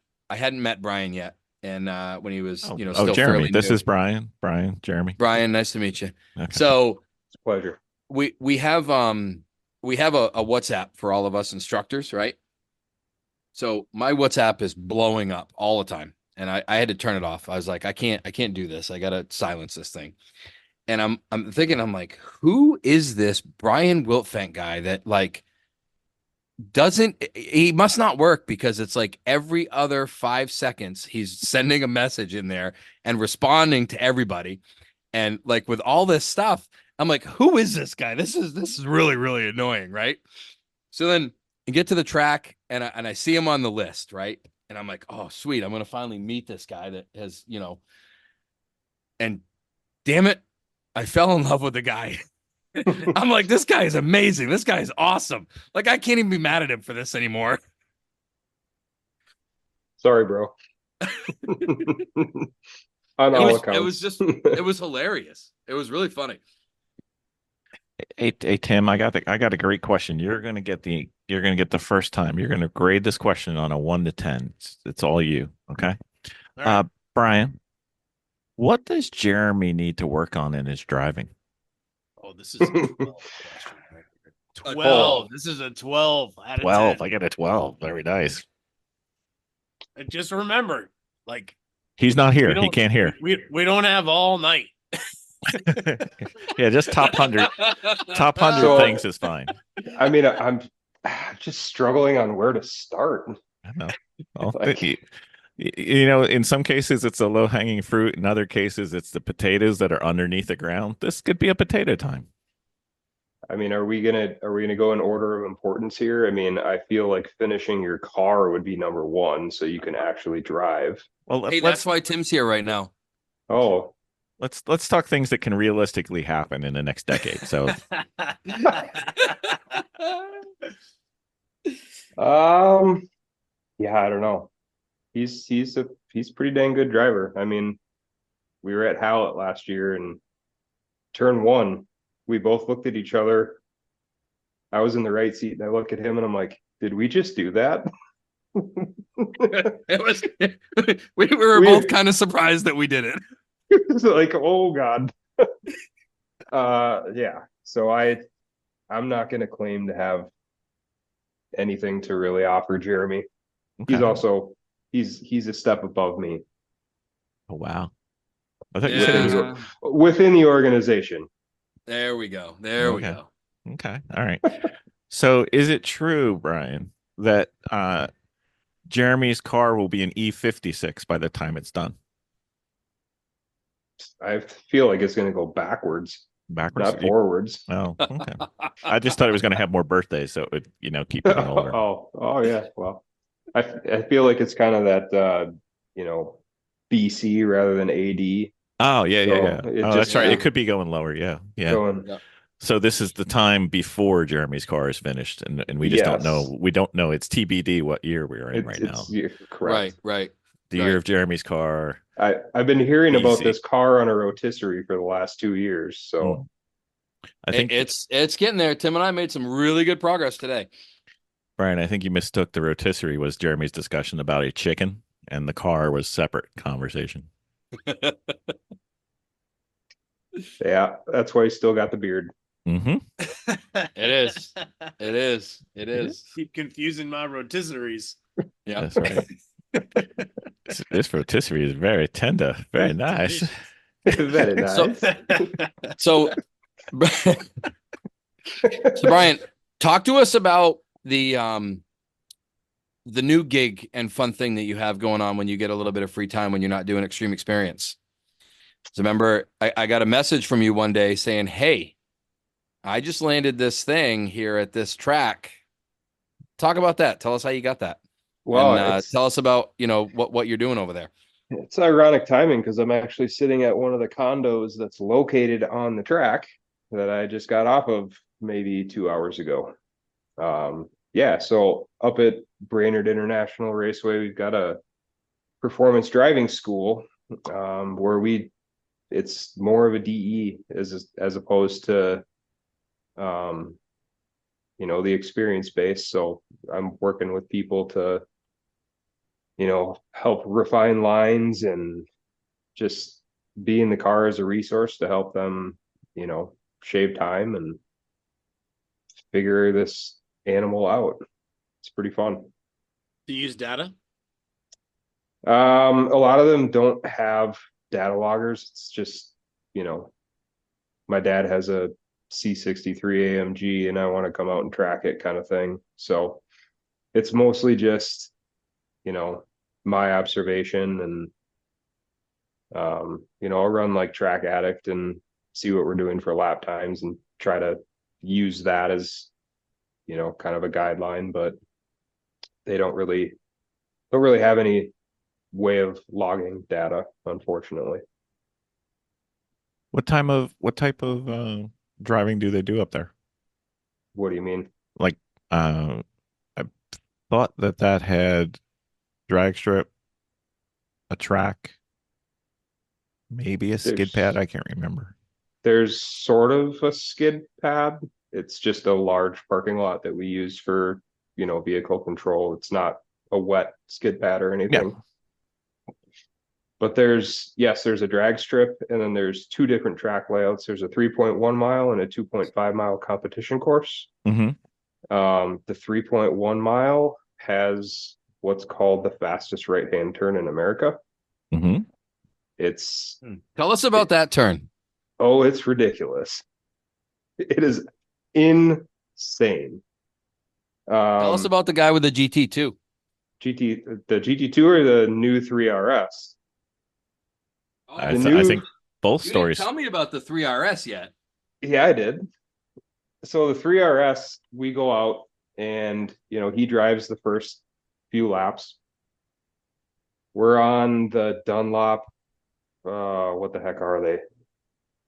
Brian yet, and when he was still Jeremy, fairly this new. is Brian, Jeremy. Brian, nice to meet you. Okay. So It's a pleasure. we have a WhatsApp for all of us instructors, right? So my WhatsApp is blowing up all the time, and I had to turn it off. I was like, I can't do this. I gotta silence this thing. And I'm thinking, I'm like, who is this Brian Wiltfang guy that like he must not work, because it's like every other 5 seconds he's sending a message in there and responding to everybody. And like with all this stuff, I'm like, who is this guy? This is really, really annoying, right? So then I get to the track and I see him on the list, right? And I'm like, oh, sweet, I'm gonna finally meet this guy that has, and damn it, I fell in love with the guy. I'm like, this guy is amazing. This guy is awesome. Like, I can't even be mad at him for this anymore. Sorry, bro. On all accounts. It was hilarious. It was really funny. Hey Tim, I got a great question. You're gonna get the first time. You're gonna grade this question on a 1 to 10. It's all you. Okay. All right. Brian, what does Jeremy need to work on in his driving? Oh, this is a 12 question right here. A 12. This is a 12 out of 12. 10. I got a 12. Very nice. And just remember, like He's not we here. He don't can't hear. we don't have all night. Yeah, just top 100. Top 100 So- things is fine. I mean, I'm just struggling on where to start. I know. Well, Like- you know, in some cases it's a low hanging fruit. In other cases, it's the potatoes that are underneath the ground. This could be a potato time. I mean, are we gonna go in order of importance here? I mean, I feel like finishing your car would be number one, so you can actually drive. Well, Hey, that's why Tim's here right now. Oh, let's talk things that can realistically happen in the next decade. So yeah, I don't know. He's pretty dang good driver. I mean, we were at Howlett last year and turn one, we both looked at each other. I was in the right seat and I look at him and I'm like, did we just do that? It was we were both kind of surprised that we did it. It's like, oh God. Yeah. So I'm not gonna claim to have anything to really offer Jeremy. He's okay. also he's a step above me Oh, wow. I thought you said he was within the organization. There we go. There we Okay. go. okay. All right. So is it true, Brian, that Jeremy's car will be an E56 by the time it's done? I feel like it's gonna go backwards, Backwards? not forwards. Oh, okay. I just thought it was going to have more birthdays, so it would, you know, keep getting older. Oh yeah. Well, I feel like it's kind of that BC rather than AD. Oh, yeah, So yeah. it Oh, just- that's right. yeah. It could be going lower. Yeah, yeah. Going, So this is the time before Jeremy's car is finished, and we just don't Yes. know. We don't know. It's TBD what year we're in right now. yeah, correct. Right. The year of Jeremy's car. I've been hearing about Easy. this car on a rotisserie for the last 2 years. So I think It's getting there. Tim and I made some really good progress today. Brian, I think you mistook the rotisserie was Jeremy's discussion about a chicken, and the car was separate conversation. yeah, that's why he's still got the beard. Mm-hmm. It is. It is. It is. Keep confusing my rotisseries. Yeah. That's right. This rotisserie is very tender, very nice. Very nice. So, so Brian, talk to us about the new gig and fun thing that you have going on when you get a little bit of free time when you're not doing Xtreme Xperience. So remember, I got a message from you one day saying, "Hey, I just landed this thing here at this track." Talk about that. Tell us how you got that. Well, And, tell us about what you're doing over there. it's ironic timing because I'm actually sitting at one of the condos that's located on the track that I just got off of maybe 2 hours ago. Yeah, so up at Brainerd International Raceway, we've got a performance driving school where it's more of a DE as opposed to the experience base. So I'm working with people to help refine lines and just be in the car as a resource to help them shave time and figure this animal out. It's pretty fun. Do you use data? A lot of them don't have data loggers. It's just my dad has a C63 AMG and I want to come out and track it kind of thing. So it's mostly just my observation and I'll run like Track Addict and see what we're doing for lap times and try to use that as kind of a guideline, but they don't really have any way of logging data, unfortunately. What type of driving do they do up there? What do you mean? Like, I thought that had drag strip, a track, maybe a skid There's- pad. I can't remember. There's sort of a skid pad. It's just a large parking lot that we use for, vehicle control. It's not a wet skid pad or anything. But there's a drag strip, and then there's two different track layouts. There's a 3.1 mile and a 2.5 mile competition course. Mm-hmm. The 3.1 mile has what's called the fastest right-hand turn in America. Mm-hmm. It's Tell us about that turn. Oh, it's ridiculous. It is insane. Tell us about the guy with the GT2. the GT2 or the new 3RS? I think both You stories. didn't tell me about the 3RS yet. Yeah, I did. So the 3RS, we go out and, he drives the first few laps. We're on the Dunlop, what the heck are they?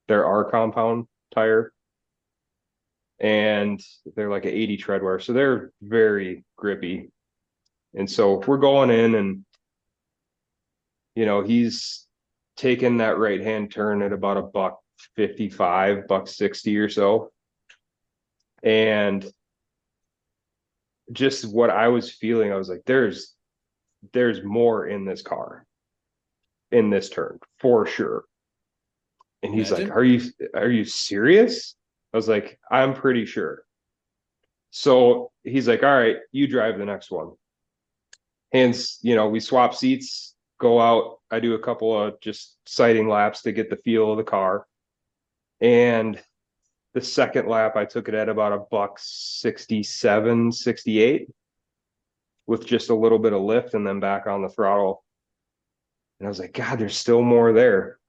They're our compound tire. And they're like an 80 tread wear. So they're very grippy. And so if we're going in and, he's taking that right-hand turn at about $155, $160 or so. And just what I was feeling, I was like, there's more in this car, in this turn, for sure. And he's like, are you serious? I was like, I'm pretty sure. So he's like, all right, you drive the next one. Hence, we swap seats, go out. I do a couple of just sighting laps to get the feel of the car. And the second lap, I took it at about $167, 68 with just a little bit of lift and then back on the throttle. And I was like, God, there's still more there.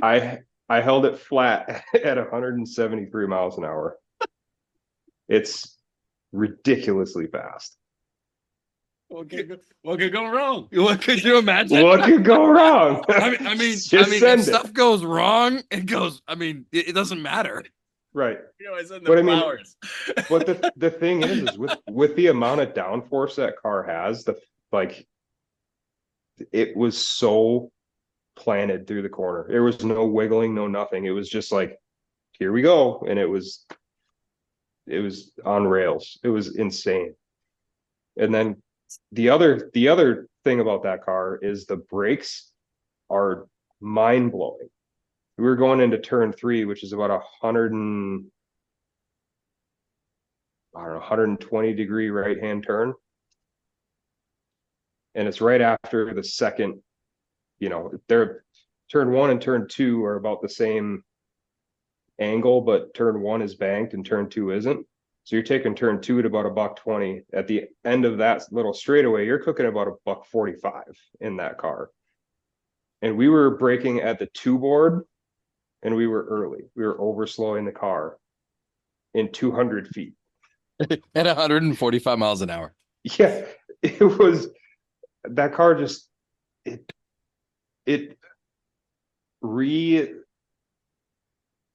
I held it flat at 173 miles an hour. It's ridiculously fast. What could go wrong? What could you imagine? What could go wrong? I mean, Just if send it. stuff goes wrong, it goes. I mean, it doesn't matter. Right. I said But I the mean, flowers. But the thing is with the amount of downforce that car has, it was so planted through the corner. There was no wiggling, no nothing. It was just like, here we go. And it was on rails. It was insane. And then the other thing about that car is the brakes are mind blowing. We were going into turn 3, which is about 120 degree right hand turn. And it's right after the second, they're turn 1 and turn 2 are about the same angle, but turn 1 is banked and turn 2 isn't. So you're taking turn 2 at about $120. At the end of that little straightaway, you're cooking about $145 in that car. And we were braking at the 2 board, and we were early. We were overslowing the car in 200 feet. At 145 miles an hour. Yeah, it was that car just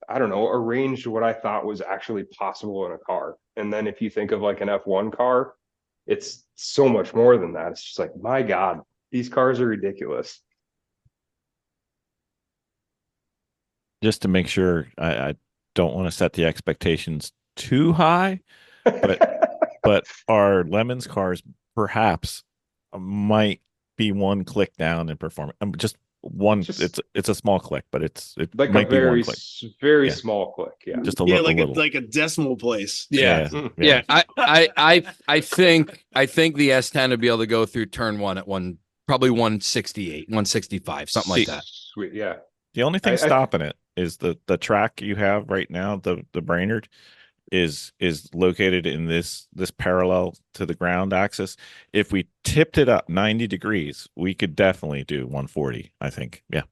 arranged what I thought was actually possible in a car. And then if you think of like an F1 car, it's so much more than that. It's just like, my God, these cars are ridiculous. Just to make sure, I don't want to set the expectations too high, but our Lemons cars perhaps might be one click down in performance. Just one. It's a small click, but it like might a be one click. very small click. Yeah, Just a Yeah, little. like a decimal place. Yeah. I think the S10 would be able to go through turn 1 at probably 168, 165, something like that. Sweet. Yeah. The only thing stopping it is the track you have right now, the Brainerd is located in this parallel to the ground axis. If we tipped it up 90 degrees, we could definitely do 140, I think. Yeah.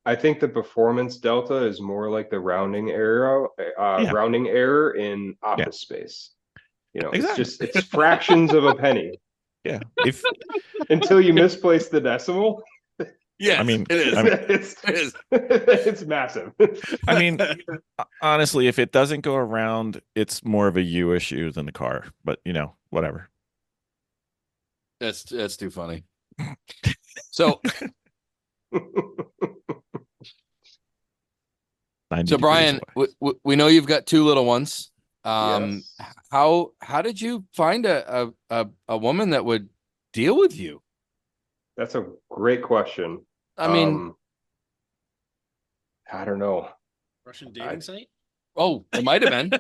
I think the performance delta is more like the rounding error in office space. Exactly. It's fractions of a penny. Yeah. Until you misplace the decimal. Yeah, I mean, it is. It's massive. I mean, honestly, if it doesn't go around, it's more of a you issue than the car. But whatever. That's too funny. So 90 So degrees Brian, away. we know you've got two little ones. Yes. How did you find a woman that would deal with you? That's a great question. I mean, I don't know. Russian dating site? oh, it might have been.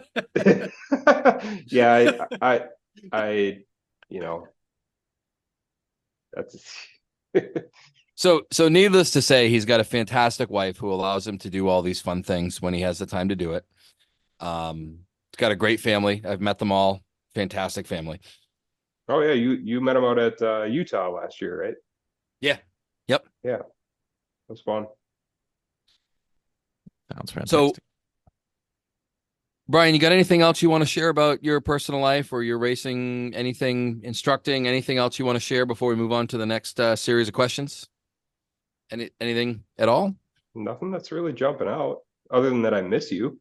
Yeah, I, that's So needless to say, he's got a fantastic wife who allows him to do all these fun things when he has the time to do it. He's got a great family. I've met them all. Fantastic family. Oh yeah, you met him out at Utah last year, right? Yeah. Yep. Yeah, it was fun. Sounds fantastic. So, Brian, you got anything else you want to share about your personal life or your racing, anything, instructing, anything else you want to share before we move on to the next series of questions? Anything at all? Nothing that's really jumping out, other than that I miss you.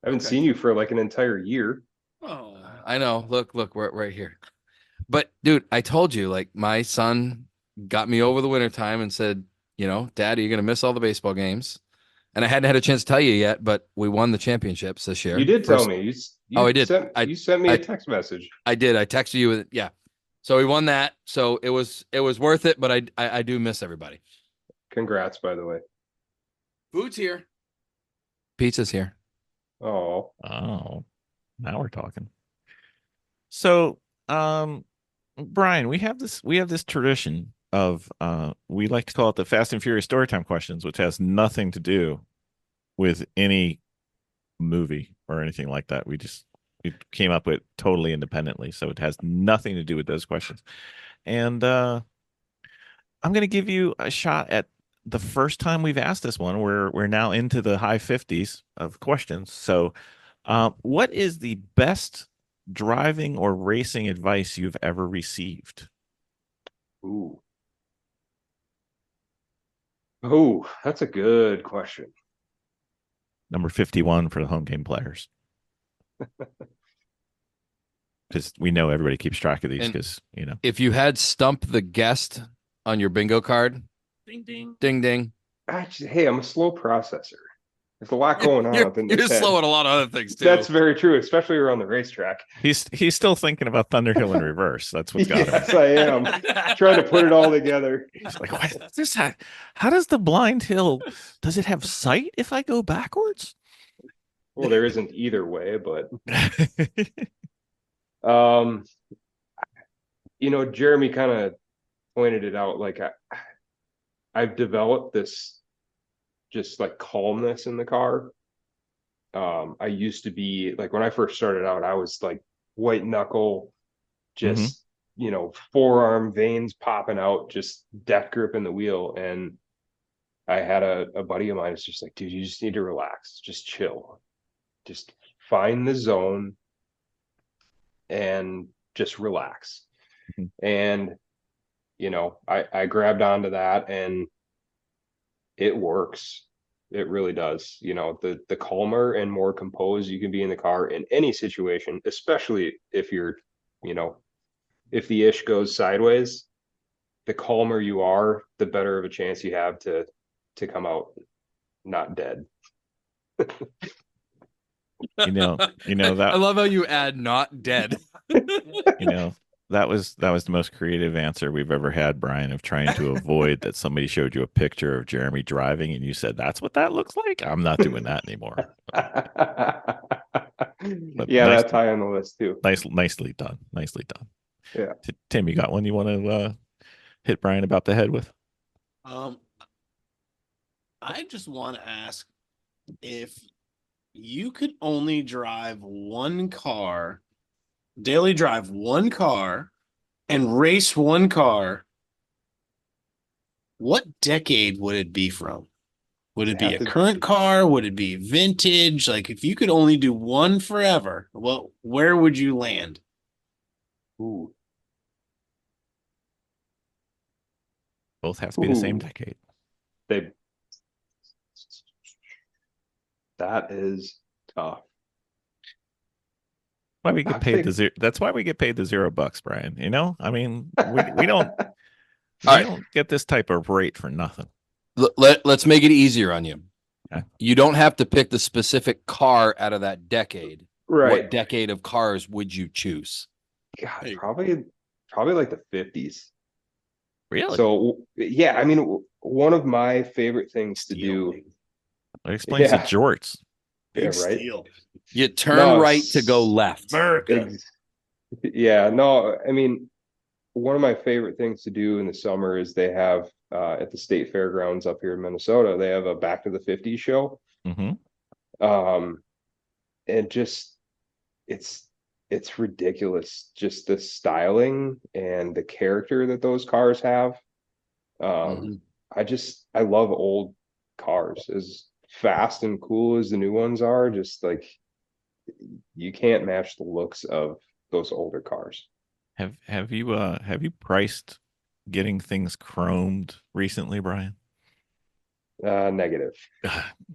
I haven't Okay. seen you for like an entire year. Oh, I know. Look, we're right here. But dude, I told you, like my son got me over the wintertime and said, Dad, are you going to miss all the baseball games? And I hadn't had a chance to tell you yet, but we won the championships this year. You did tell me. I did. You sent me a text message. I did. I texted you with it. Yeah. So we won that. So it was worth it, but I do miss everybody. Congrats, by the way. Food's here. Pizza's here. Oh, Now we're talking. So, Brian, we have this tradition of we like to call it the Fast and Furious Storytime questions, which has nothing to do with any movie or anything like that. We came up with totally independently, so it has nothing to do with those questions. And I'm going to give you a shot at the first time we've asked this one. We're now into the high 50s of questions. So, what is the best driving or racing advice you've ever received? ooh, that's a good question. Number 51 for the home game players. Because we know everybody keeps track of these And because, if you had stump the guest on your bingo card, ding ding. ding ding. Actually, hey, I'm a slow processor. There's a lot going on up in You're this head. slow at a lot of other things too. That's very true, especially around the racetrack. he's still thinking about Thunderhill in reverse. That's what's got Yes, him. I am trying to put it all together. He's like, what is this? How does the blind hill, does it have sight if I go backwards? Well, there isn't either way, but Jeremy kind of pointed it out. Like I've developed this just like calmness in the car. I used to be like, when I first started out, I was like white knuckle, just forearm veins popping out, just death grip in the wheel. And I had a buddy of mine who's just like, dude, you just need to relax, just chill, just find the zone and just relax. And I grabbed onto that, and it works. It really does. The calmer and more composed you can be in the car in any situation, especially if you're, if the ish goes sideways, the calmer you are, the better of a chance you have to come out not dead. That I love how you add not dead. that was the most creative answer we've ever had, Brian, of trying to avoid that somebody showed you a picture of Jeremy driving and you said, that's what that looks like. I'm not doing that anymore. Yeah, that's high on the list too. Nicely done. Yeah. Tim, you got one you want to hit Brian about the head with? I just want to ask, if you could only drive one car, daily drive one car, and race one car, what decade would it be from? Would it be a current car? Would it be vintage? Like, if you could only do one forever, well, where would you land? Ooh. Both have to be the same decade. That is tough. Why we get paid that's why we get paid the $0, Brian. I mean, we don't don't get this type of rate for nothing. Let's make it easier on you. Okay. You don't have to pick the specific car out of that decade. Right. What decade of cars would you choose? God, probably like the 50s. Really? So yeah, I mean, one of my favorite things to do. It explains the jorts. Yeah, Big right. steal. You turn No, right to go left. America. Yeah, no, I mean, one of my favorite things to do in the summer is they have at the state fairgrounds up here in Minnesota, they have a Back to the 50s show. Mm-hmm. And just it's ridiculous, just the styling and the character that those cars have. I love old cars, as fast and cool as the new ones are. Just like, you can't match the looks of those older cars. Have you priced getting things chromed recently, Brian? Negative.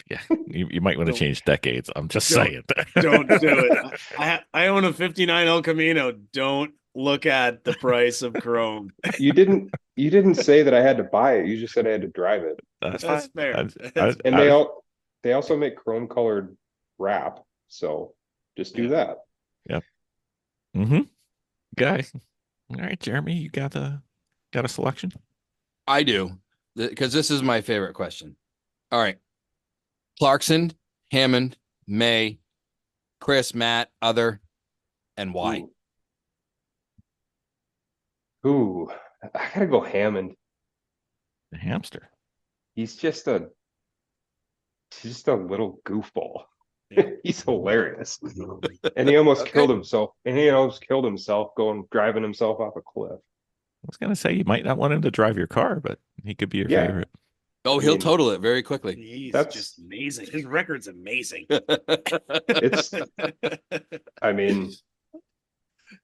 Yeah, you might want to change decades. I'm just saying. Don't do it. I own a 59 El Camino. Don't look at the price of chrome. You didn't say that I had to buy it. You just said I had to drive it. That's fair. And they also make chrome colored wrap. So just do that. Yep. Mm-hmm. Guys. All right, Jeremy, you got a selection? I do, because this is my favorite question. All right. Clarkson, Hammond, May, Chris, Matt, other, and why? Ooh, I gotta go Hammond. The hamster. He's just a little goofball. Yeah. He's hilarious. And he almost killed himself driving himself off a cliff. I was gonna say you might not want him to drive your car, but he could be your favorite. Oh, he'll total it very quickly. He's That's just amazing. His record's amazing. I mean,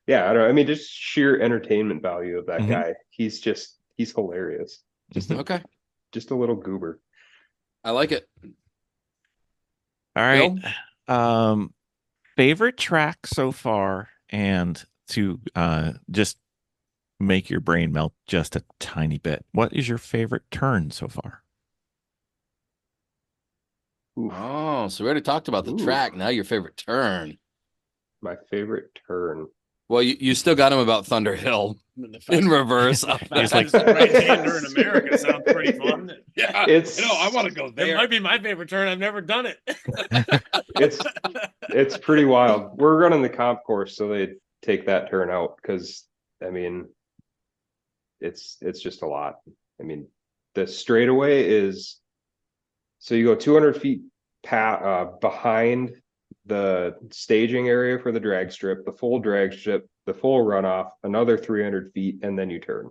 yeah, I don't know. I mean, just sheer entertainment value of that Mhm. guy. He's hilarious. Okay. Just a little goober. I like it. All right. Favorite track so far, and to just make your brain melt just a tiny bit. What is your favorite turn so far? Oof. Oh, so we already talked about the Ooh. track. Now your favorite turn. My favorite turn. Well, you still got him about Thunder Hill in reverse. He's like right-hander in America. Sounds pretty fun. Yeah, I want to go there. It might be my favorite turn. I've never done it. It's pretty wild. We're running the comp course, so they take that turn out because, I mean, it's just a lot. I mean, the straightaway is, so you go 200 feet behind the staging area for the drag strip, the full runoff, another 300 feet, and then you turn.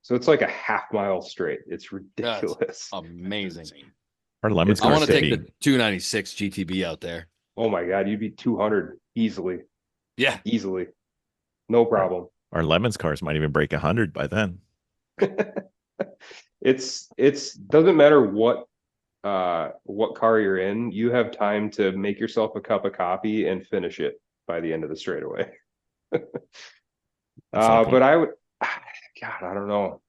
So it's like a half-mile straight. It's ridiculous. That's amazing. Our lemons I car want to take city. the 296 GTB out there. Oh my God, you'd be 200 easily. Yeah. Easily. No problem. Our lemons cars might even break 100 by then. It's doesn't matter what car you're in, you have time to make yourself a cup of coffee and finish it by the end of the straightaway. But I would, God, I don't know.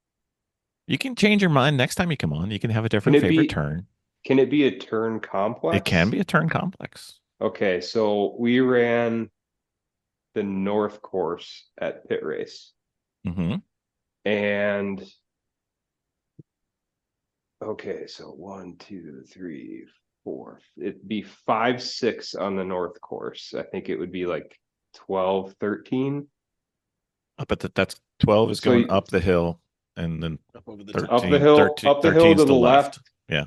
You can change your mind next time you come on. You can have a different favorite turn. Can it be a turn complex? It can be a turn complex. Okay, so we ran the North course at PittRace. Mm-hmm. And okay, so 1, 2, 3, 4. It'd be 5, 6 on the North course. I think it would be like 12, 13. But that's 12 is So going up the hill, and then Up over the 13, Up the hill, 13 up the hill 13 's to the left. Yeah.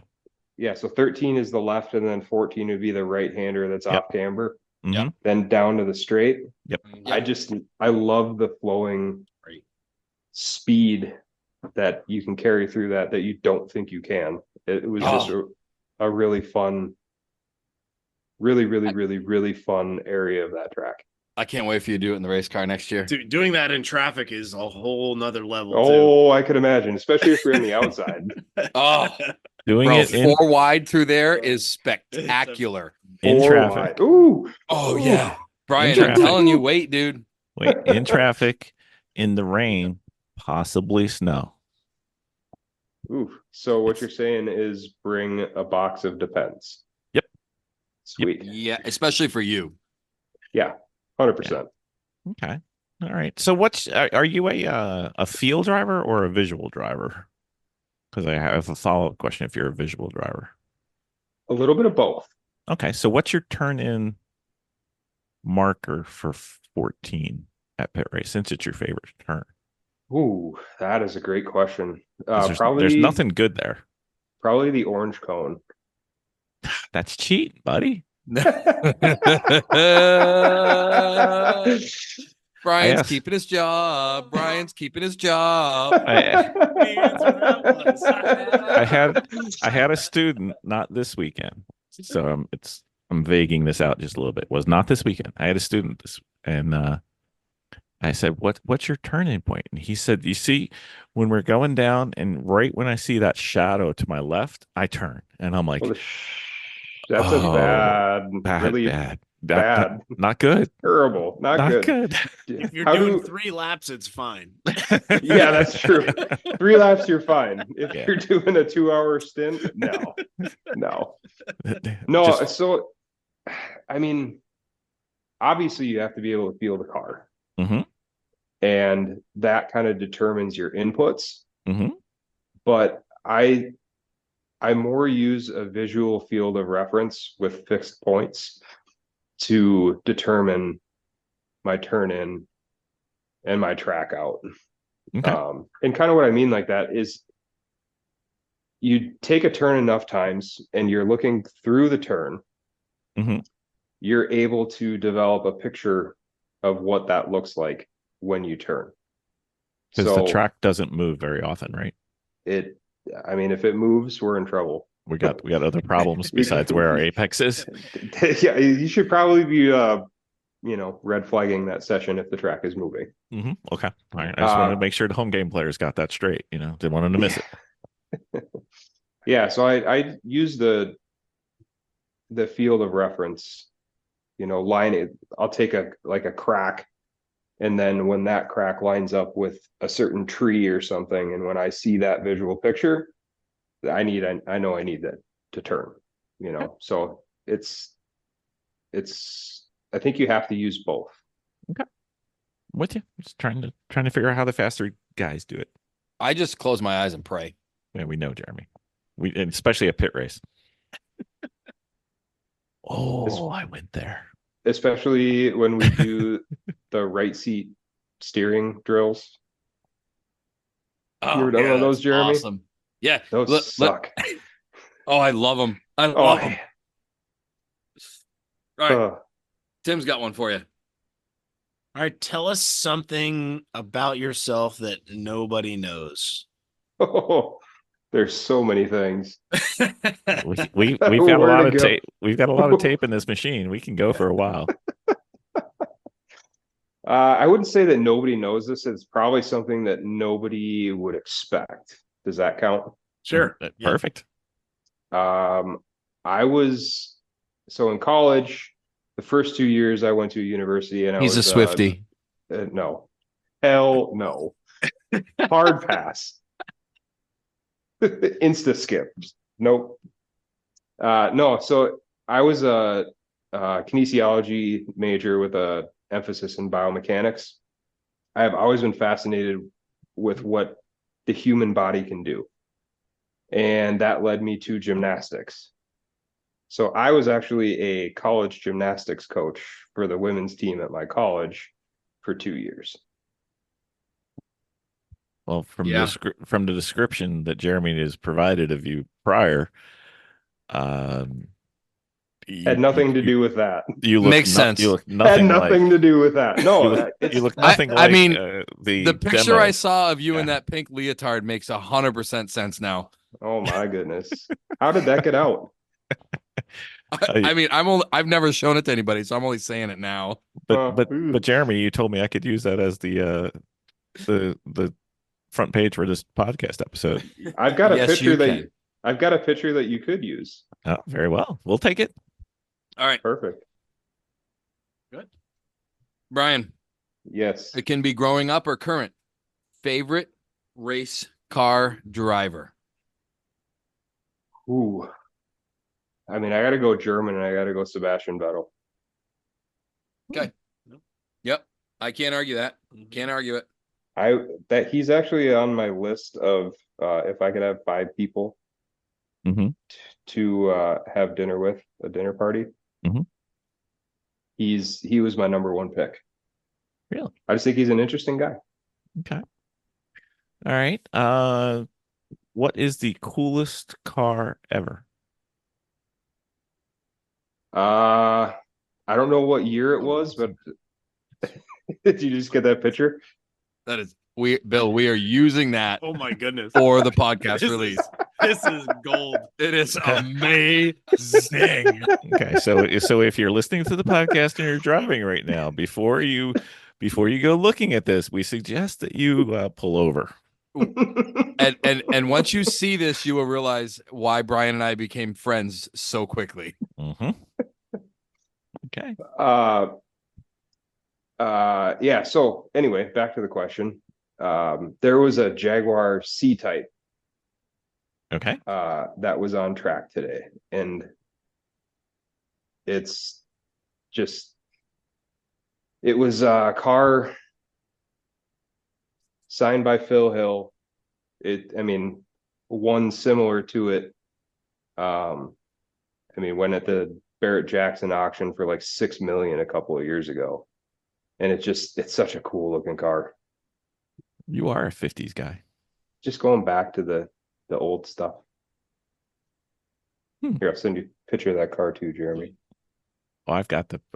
Yeah, so 13 is the left, and then 14 would be the right-hander that's Yep. off camber. Mhm. Then down to the straight. Yep. I love the flowing speed that you can carry through that you don't think you can. It was just a really fun, really fun area of that track. I can't wait for you to do it in the race car next year. Dude, doing that in traffic is a whole nother level. Oh, I could imagine, especially if you're on the outside. Oh, Doing bro, it in 4 wide through there is spectacular. in Four traffic. wide. Ooh. Oh, yeah. Brian, In I'm traffic. telling you, wait, dude. Wait, in traffic, in the rain, possibly snow. Ooh. So what It's- you're saying is bring a box of Depends. Yep. Sweet. Yeah, especially for you. Yeah. 100%. Okay. All right. So are you a field driver or a visual driver? Because I have a follow-up question if you're a visual driver. A little bit of both. Okay. So what's your turn in marker for 14 at Pit Race since it's your favorite turn? Ooh, that is a great question. 'Cause there's Probably nothing good there. probably the orange cone. That's cheating, buddy. Brian's asked- keeping his job. Brian's keeping his job. I had a student not this weekend, so I'm vaguing this out just a little bit. Was not this weekend. I had a student and I said, "What's your turning point?" And he said, "You see, when we're going down, and right when I see that shadow to my left, I turn." And I'm like, Well, that's a "Oh, bad, really bad, bad, not good, terrible, not good. good." If you're How doing do- 3 laps, it's fine. Yeah, that's true. 3 laps, you're fine. If Yeah. you're doing a 2-hour stint, no. Just- So, I mean, obviously you have to be able to feel the car, Mhm, and that kind of determines your inputs. mhm. But I more use a visual field of reference with fixed points to determine my turn in and my track out. Okay. And kind of what I mean like that is you take a turn enough times and you're looking through the turn, Mhm. you're able to develop a picture of what that looks like when you turn. Because So the track doesn't move very often, right? I mean, if it moves, we're in trouble. We got other problems besides where our apex is. Yeah, you should probably be red flagging that session if the track is moving. Okay. All right. I just wanted to make sure the home game players got that straight. Didn't want them to miss it. Yeah, so I use the field of reference, line it. I'll take a crack, and then when that crack lines up with a certain tree or something, and when I see that visual picture, I know I need that to turn, so it's I think you have to use both. Okay. With you. Just trying to figure out how the faster guys do it. I just close my eyes and pray. Yeah, we know, Jeremy. And especially a pit race. Oh, I went there. Especially when we do the right seat steering drills. You ever done one of those, that's Jeremy? Awesome. Yeah. Those suck. Oh, I love them. I Oh, love them. All right. uh, Tim's got one for you. All right, tell us something about yourself that nobody knows. there's so many things. We've got a Where lot to of go? tape. We've got a lot of tape in this machine. We can go for a while. I wouldn't say that nobody knows this. It's probably something that nobody would expect. Does that count? Sure. Yeah. Perfect. I was so in college, the first 2 years I went to university, and He's a Swiftie. No, hell no, hard pass, insta skip. Nope. No. So I was a kinesiology major with a emphasis in biomechanics. I have always been fascinated with what the human body can do. And that led me to gymnastics. So I was actually a college gymnastics coach for the women's team at my college for 2 years. Well, from Yeah. from the description that Jeremy has provided of you prior, Had nothing to do with that. You look Makes sense. You look Had nothing nothing like. to do with that. No, You look nothing I like. mean, the picture demo. I saw of you in Yeah. that pink leotard makes 100% sense now. Oh my goodness. How did that get out? I mean, I've never shown it to anybody, so I'm only saying it now. But Jeremy, you told me I could use that as the front page for this podcast episode. I've got a Yes, picture you that can. I've got a picture that you could use. Oh, very well. We'll take it. All right, Perfect. Brian, Yes. it can be growing up or current. Favorite race car driver? Ooh. I mean, I got to go German and I got to go Sebastian Vettel. Okay. Yep. I can't argue that. Can't argue it. That he's actually on my list of if I could have 5 people Mhm. to have dinner with, a dinner party. Mhm. He was my number 1 pick. Really? I just think he's an interesting guy. Okay. All right. What is the coolest car ever? I don't know what year it was, but did you just get that picture? That is Bill, we are using that Oh my goodness. for the podcast This release. This is gold. It is amazing. Okay, so if you're listening to the podcast and you're driving right now, before you go looking at this, we suggest that you pull over. And once you see this, you will realize why Brian and I became friends so quickly. Mm-hmm. Okay. Yeah. So anyway, back to the question. There was a Jaguar C-Type Okay. that was on track today, and it's just it was a car signed by Phil Hill. I mean, one similar to it. I mean, went at the Barrett Jackson auction for like 6 million a couple of years ago. And it's such a cool looking car. You are a 50s guy. Just going back to the old stuff. Here, I'll send you a picture of that car too, Jeremy. Oh,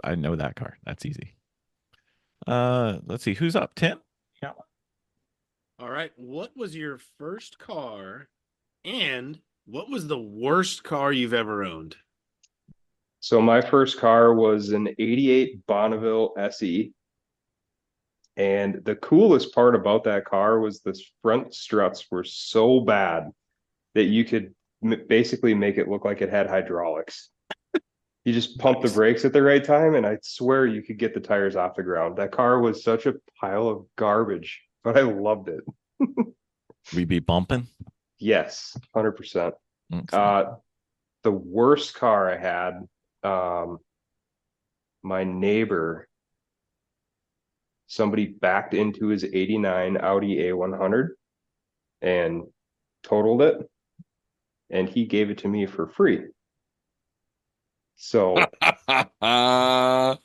I know that car. That's easy. Let's see. Who's up? 10? Yeah. All right. What was your first car and what was the worst car you've ever owned? So my first car was an 88 Bonneville SE. And the coolest part about that car was the front struts were so bad that you could basically make it look like it had hydraulics. You just pump the brakes at the right time, and I swear you could get the tires off the ground. That car was such a pile of garbage, but I loved it. We be bumping? Yes, 100%. Okay. The worst car I had, my neighbor, somebody backed into his 89 Audi A100 and totaled it, and he gave it to me for free. So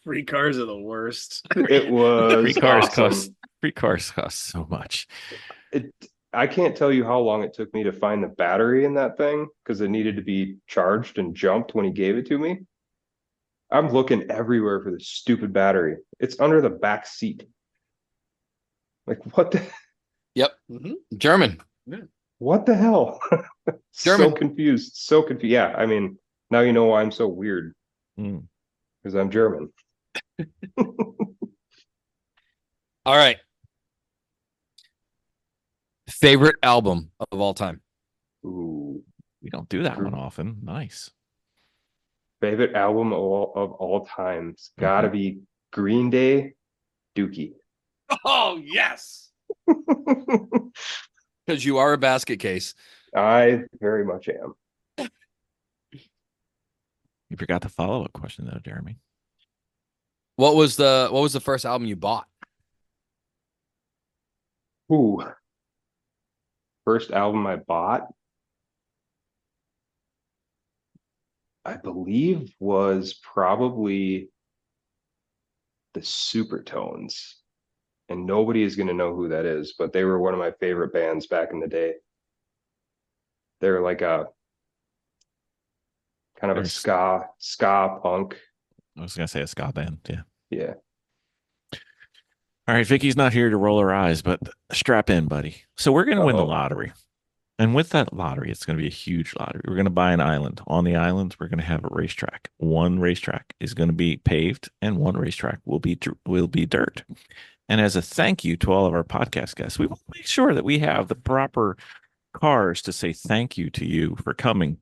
Free cars are the worst. it was Free cars cost so much. I can't tell you how long it took me to find the battery in that thing because it needed to be charged and jumped when he gave it to me. I'm looking everywhere for the stupid battery. It's under the back seat. Like, what the? Yep. Mm-hmm. German. What the hell? German. So confused. So confused. Yeah, I mean, now you know why I'm so weird. Because I'm German. All right. Favorite album of all time? Ooh. We don't do that one often. Nice. Favorite album of all times. Gotta be Green Day, Dookie. Oh, yes. Because you are a basket case. I very much am. You forgot the follow-up question though, Jeremy. What was the first album you bought? Ooh. First album I bought, I believe, was probably the Supertones. And nobody is going to know who that is, but they were one of my favorite bands back in the day. They're like a kind of a ska punk. I was gonna say a ska band. Yeah. Yeah. All right, Vicky's not here to roll her eyes, but strap in, buddy. So we're gonna win the lottery. And with that lottery, it's going to be a huge lottery. We're going to buy an island. On the island, we're going to have a racetrack. One racetrack is going to be paved, and one racetrack will be dirt. And as a thank you to all of our podcast guests, we will make sure that we have the proper cars to say thank you to you for coming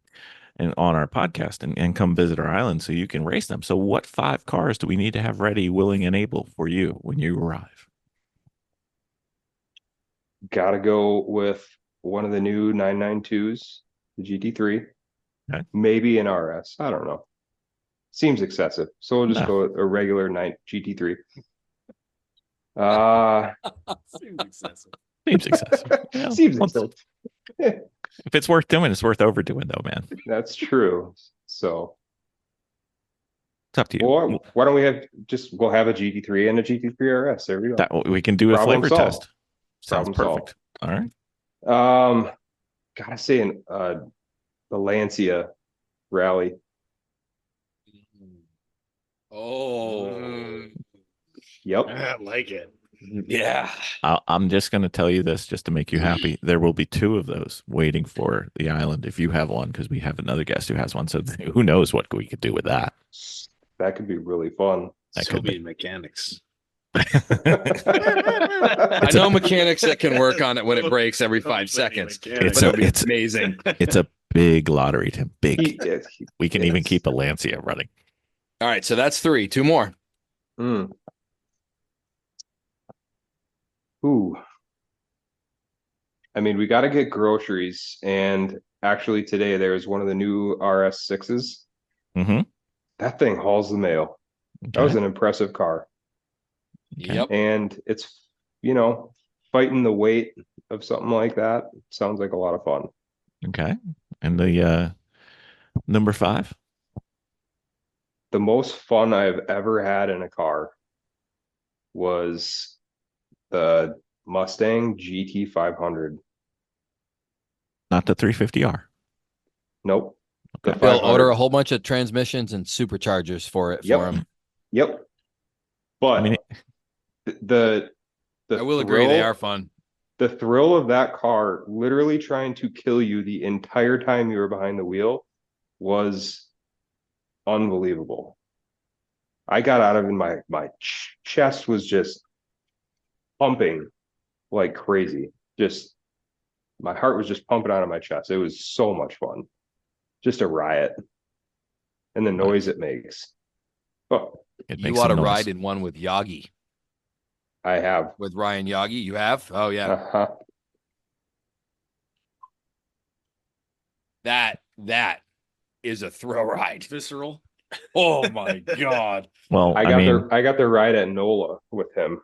and on our podcast and come visit our island so you can race them. So what 5 cars do we need to have ready, willing, and able for you when you arrive? Gotta go with one of the new 992s, the GT3. Okay. Maybe an RS. I don't know. Seems excessive. So we'll just No. go with a regular night GT3. Seems excessive. Seems excessive. Yeah, Seems once- excessive. If it's worth doing, it's worth overdoing, though, man. That's true. So It's up to you. well, why don't we we'll have a GT3 and a GT3 RS. There we go. That we can do a Problem flavor solved. test. Sounds Problem perfect. All right. Gotta say the Lancia rally. Oh, Yep. I like it. yeah. I'm just going to tell you this just to make you happy. There will be 2 of those waiting for the island if you have one, because we have another guest who has one. So who knows what we could do with that? That could be really fun. That could be. Soviet mechanics. I know mechanics that can work on it when it breaks every 5 seconds. It's But it'd be it's amazing. it's a big lottery, Tim. Big. Yes. We can even keep a Lancia running. All right, so that's 3. 2 more. Mm. Ooh. I mean, we got to get groceries, and actually today there's one of the new RS6s. Mm-hmm. That thing hauls the mail. That was an impressive car. Yep. And it's, fighting the weight of something like that sounds like a lot of fun. Okay. And the number 5? The most fun I've ever had in a car was the Mustang GT 500. Not the 350R. Nope. The Okay. They'll 500. order a whole bunch of transmissions and superchargers for it Yep. for him. Yep. But I mean, the I will agree, they thrill- are fun. The thrill of that car literally trying to kill you the entire time you were behind the wheel was unbelievable. I got out of it, my chest was just pumping like crazy. Just my heart was just pumping out of my chest. It was so much fun. Just a riot. And the noise it makes. Oh, it You makes ought to some noise. ride in one with Yagi. I have. With Ryan Yagi. You have? Oh, yeah. Uh-huh. That is a thrill ride. Visceral. Oh, my God. Well, I got the ride at NOLA with him.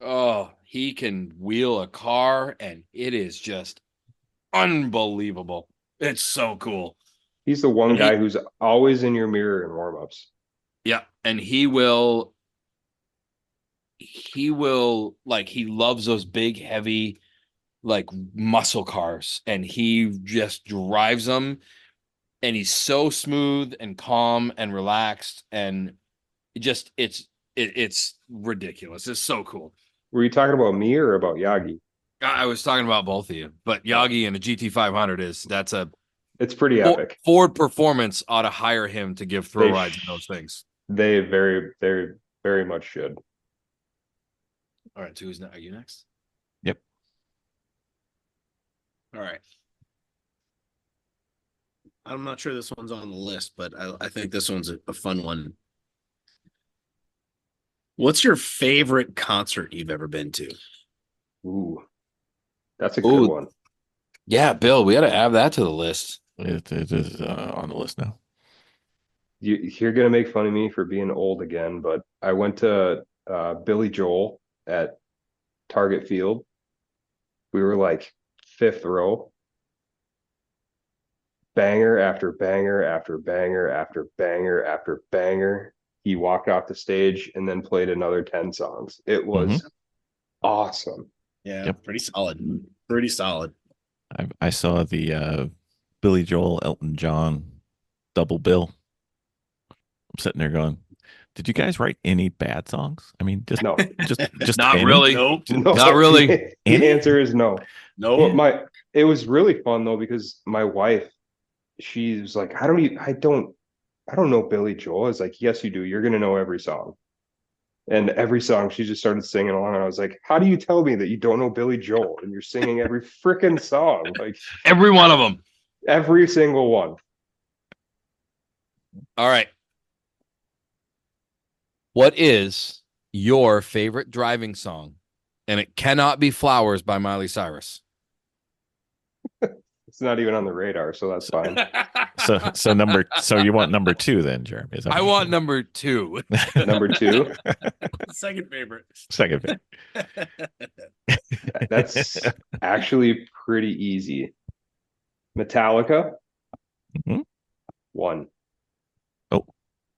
Oh, he can wheel a car, and it is just unbelievable. It's so cool. He's the one And guy who's always in your mirror in warm-ups. Yeah, and he will like he loves those big, heavy, like muscle cars, and he just drives them, and he's so smooth and calm and relaxed, and it's ridiculous. It's so cool. Were you talking about me or about Yagi? I was talking about both of you, but Yagi and a GT 500 that's a It's pretty epic. Ford Performance ought to hire him to give thrill They rides in those things. They very much should. All right, so are you next? Yep. All right. I'm not sure this one's on the list, but I think this one's a fun one. What's your favorite concert you've ever been to? Ooh, that's a good one. Yeah, Bill, we got to add that to the list. It is on the list now. You're gonna make fun of me for being old again, but I went to Billy Joel at Target Field. We were like 5th row. Banger after banger after banger after banger after banger. He walked off the stage and then played another 10 songs. It was awesome. Yeah, Yep. pretty solid. Pretty solid. I saw the Billy Joel, Elton John double bill. I'm sitting there going, did you guys write any bad songs? I mean, just No. just Not any? really. Nope. No, Not really. The Any? answer is no. Nope. Well, it was really fun though, because my wife, she was like, I don't know Billy Joel. I was like, yes, you do. You're gonna know every song. And every song she just started singing along. And I was like, how do you tell me that you don't know Billy Joel and you're singing every freaking song? Like Every one of them. every single one. All right. What is your favorite driving song? And it cannot be Flowers by Miley Cyrus. It's not even on the radar, so that's fine. So you want number 2 then, Jeremy? Is that I what you're want saying? number 2. Number 2, Second favorite. Second pick. that's actually pretty easy. Metallica, Mhm. 1.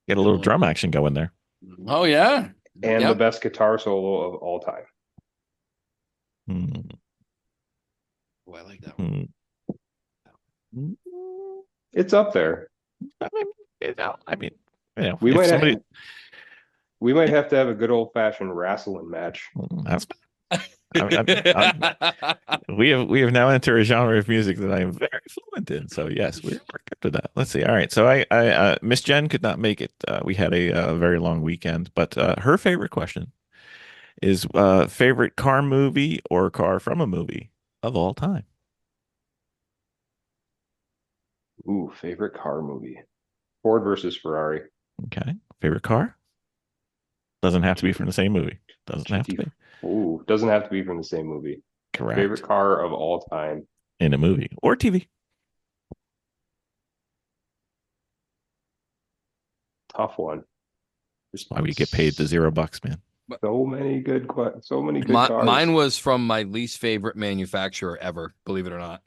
Get a little drum action going there. Oh yeah. And Yep. the best guitar solo of all time. Hmm. Oh, I like that one. Hmm. It's up there. I mean, you know, We if might somebody, have, we might have to have a good old fashioned wrestling match. that's we have now entered a genre of music that I am very fluent in. So yes, we're good with that. Let's see. All right. So I Miss Jen could not make it. We had a very long weekend, but her favorite question is favorite car movie or car from a movie of all time. Ooh, favorite car movie. Ford versus Ferrari. Okay. Favorite car? Doesn't have to be from the same movie. Doesn't have to be. Ooh, doesn't have to be from the same movie. Correct. Favorite car of all time. In a movie or TV. Tough one. That's why we get paid the $0, man. So many good cars. Mine was from my least favorite manufacturer ever, believe it or not.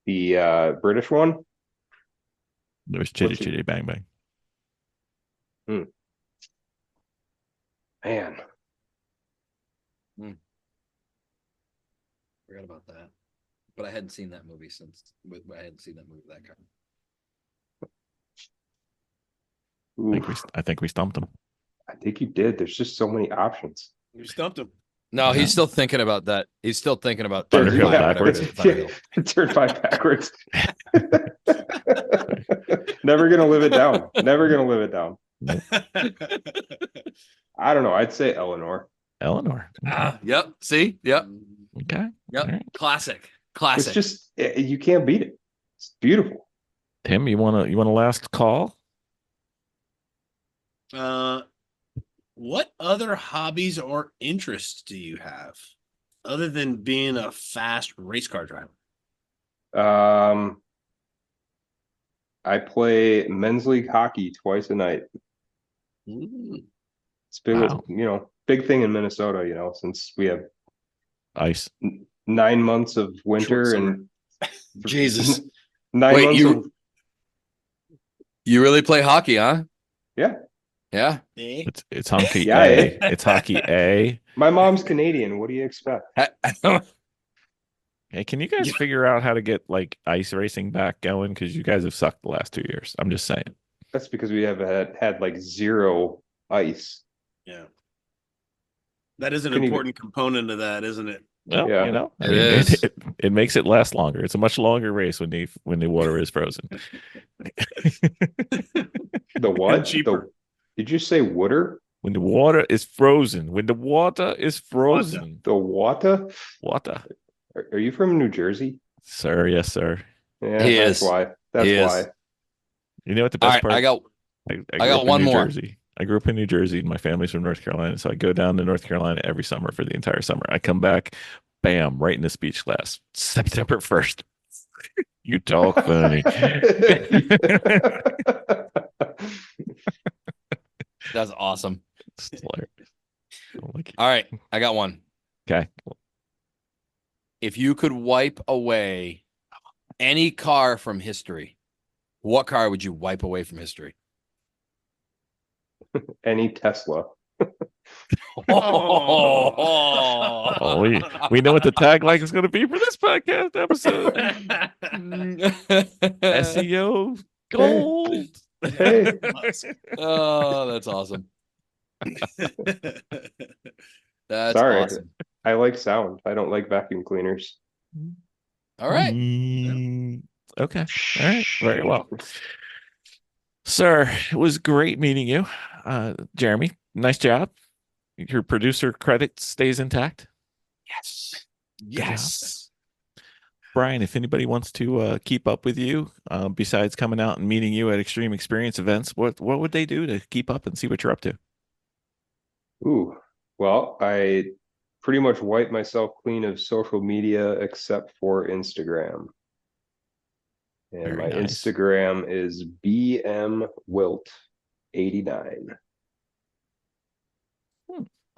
The British one. There's Chitty What's it- Chitty Bang Bang. Man, Forgot about that. But I hadn't seen that movie since I hadn't seen that movie that kind. I think we stumped him. I think you did. There's just so many options. You stumped him. No, Yeah. he's still thinking about that. He's still thinking about Thunderhill Thunderhill, backwards. whatever it is, Thunderhill. Turn 5 backwards. Never gonna live it down. Never gonna live it down. I don't know. I'd say Eleanor. Eleanor. Okay. Yep. See? Yep. Okay. Yep. All right. Classic. It's Classic. just you can't beat it. It's beautiful. Tim, you want a last call? What other hobbies or interests do you have other than being a fast race car driver? I play men's league hockey twice a night. Mm. It's big, Wow. big thing in Minnesota, since we have Ice. 9 months of winter Short and Jesus. 9 Wait, months of You really play hockey, huh? yeah. Yeah. Eh? It's hockey Yeah, A. It's hockey A. My mom's Canadian. What do you expect? Hey, can you guys figure out how to get like ice racing back going? Because you guys have sucked the last 2 years. I'm just saying. That's because we have had like zero ice. Yeah. That is an Couldn't even- important component of that, isn't it? Well, Yeah. I It mean, is. it makes it last longer. It's a much longer race when the water is frozen. The what? cheaper. Did you say water? When the water is frozen. When the water is frozen. The water? Water. Are you from New Jersey? Sir, yes, sir. Yeah, He that's is. why. That's He is. why. You know what the All best right, part? I got I I grew got up in one New more. Jersey. I grew up in New Jersey, and my family's from North Carolina, so I go down to North Carolina every summer for the entire summer. I come back, bam, right in the speech class, September 1st. You talk funny. that's awesome. It's hilarious. I don't like it. All right, I got one. Okay. If you could wipe away any car from history, what car would you wipe away from history? Any Tesla. Oh, we know what the tagline is going to be for this podcast episode. SEO gold. Hey, Oh, that's awesome. That's Sorry. awesome. I like sound. I don't like vacuum cleaners. All right. Okay. All right. Very well. Sir, it was great meeting you. Jeremy, nice job. Your producer credit stays intact. Yes. Yes. Brian, if anybody wants to keep up with you, besides coming out and meeting you at Xtreme Xperience events, what would they do to keep up and see what you're up to? Ooh, well, I pretty much wiped myself clean of social media except for Instagram. And Very my nice. Instagram is bmwilt89.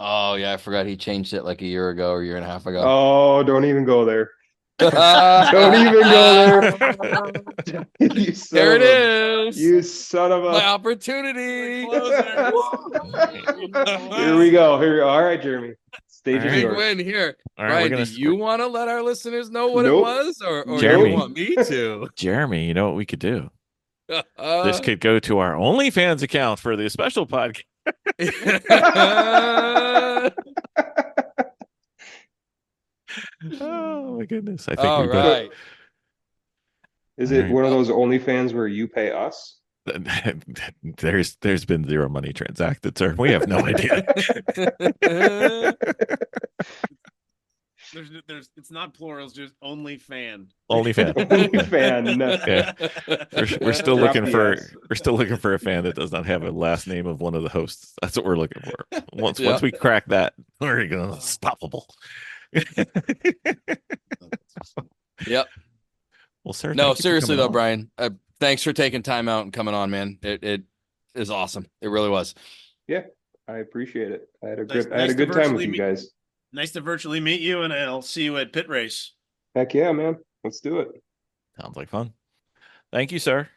Oh yeah, I forgot he changed it like a year ago or a year and a half ago. Oh, don't even go there. Don't even go there. You son There of it a- is. You son of My a. opportunity. Here we go. Here. All right, Jeremy. Stage All is right. Big yours. win here. All right, Brian, we're do gonna you want to let our listeners know what Nope. it was, or do Jeremy. you want me to? Jeremy, you know what we could do? This could go to our OnlyFans account for the special podcast. Oh my goodness! I think All we've done. right. Is All it right. one of those OnlyFans where you pay us? There's been zero money transacted, sir. We have no idea. It's not plural, it's just only fan. OnlyFans. OnlyFan. Yeah. We're still Drop looking the for S. we're still looking for a fan that does not have a last name of one of the hosts. That's what we're looking for. Once Yeah. we crack that, we're gonna unstoppable. Yep. Well, sir. No, thank you for seriously coming though, on. Brian. Thanks for taking time out and coming on, man. It is awesome. It really was. Yeah, I appreciate it. I had a Nice- good I had nice a to good time with virtually you meet- guys. Nice to virtually meet you, and I'll see you at PittRace. Heck yeah, man. Let's do it. Sounds like fun. Thank you, sir.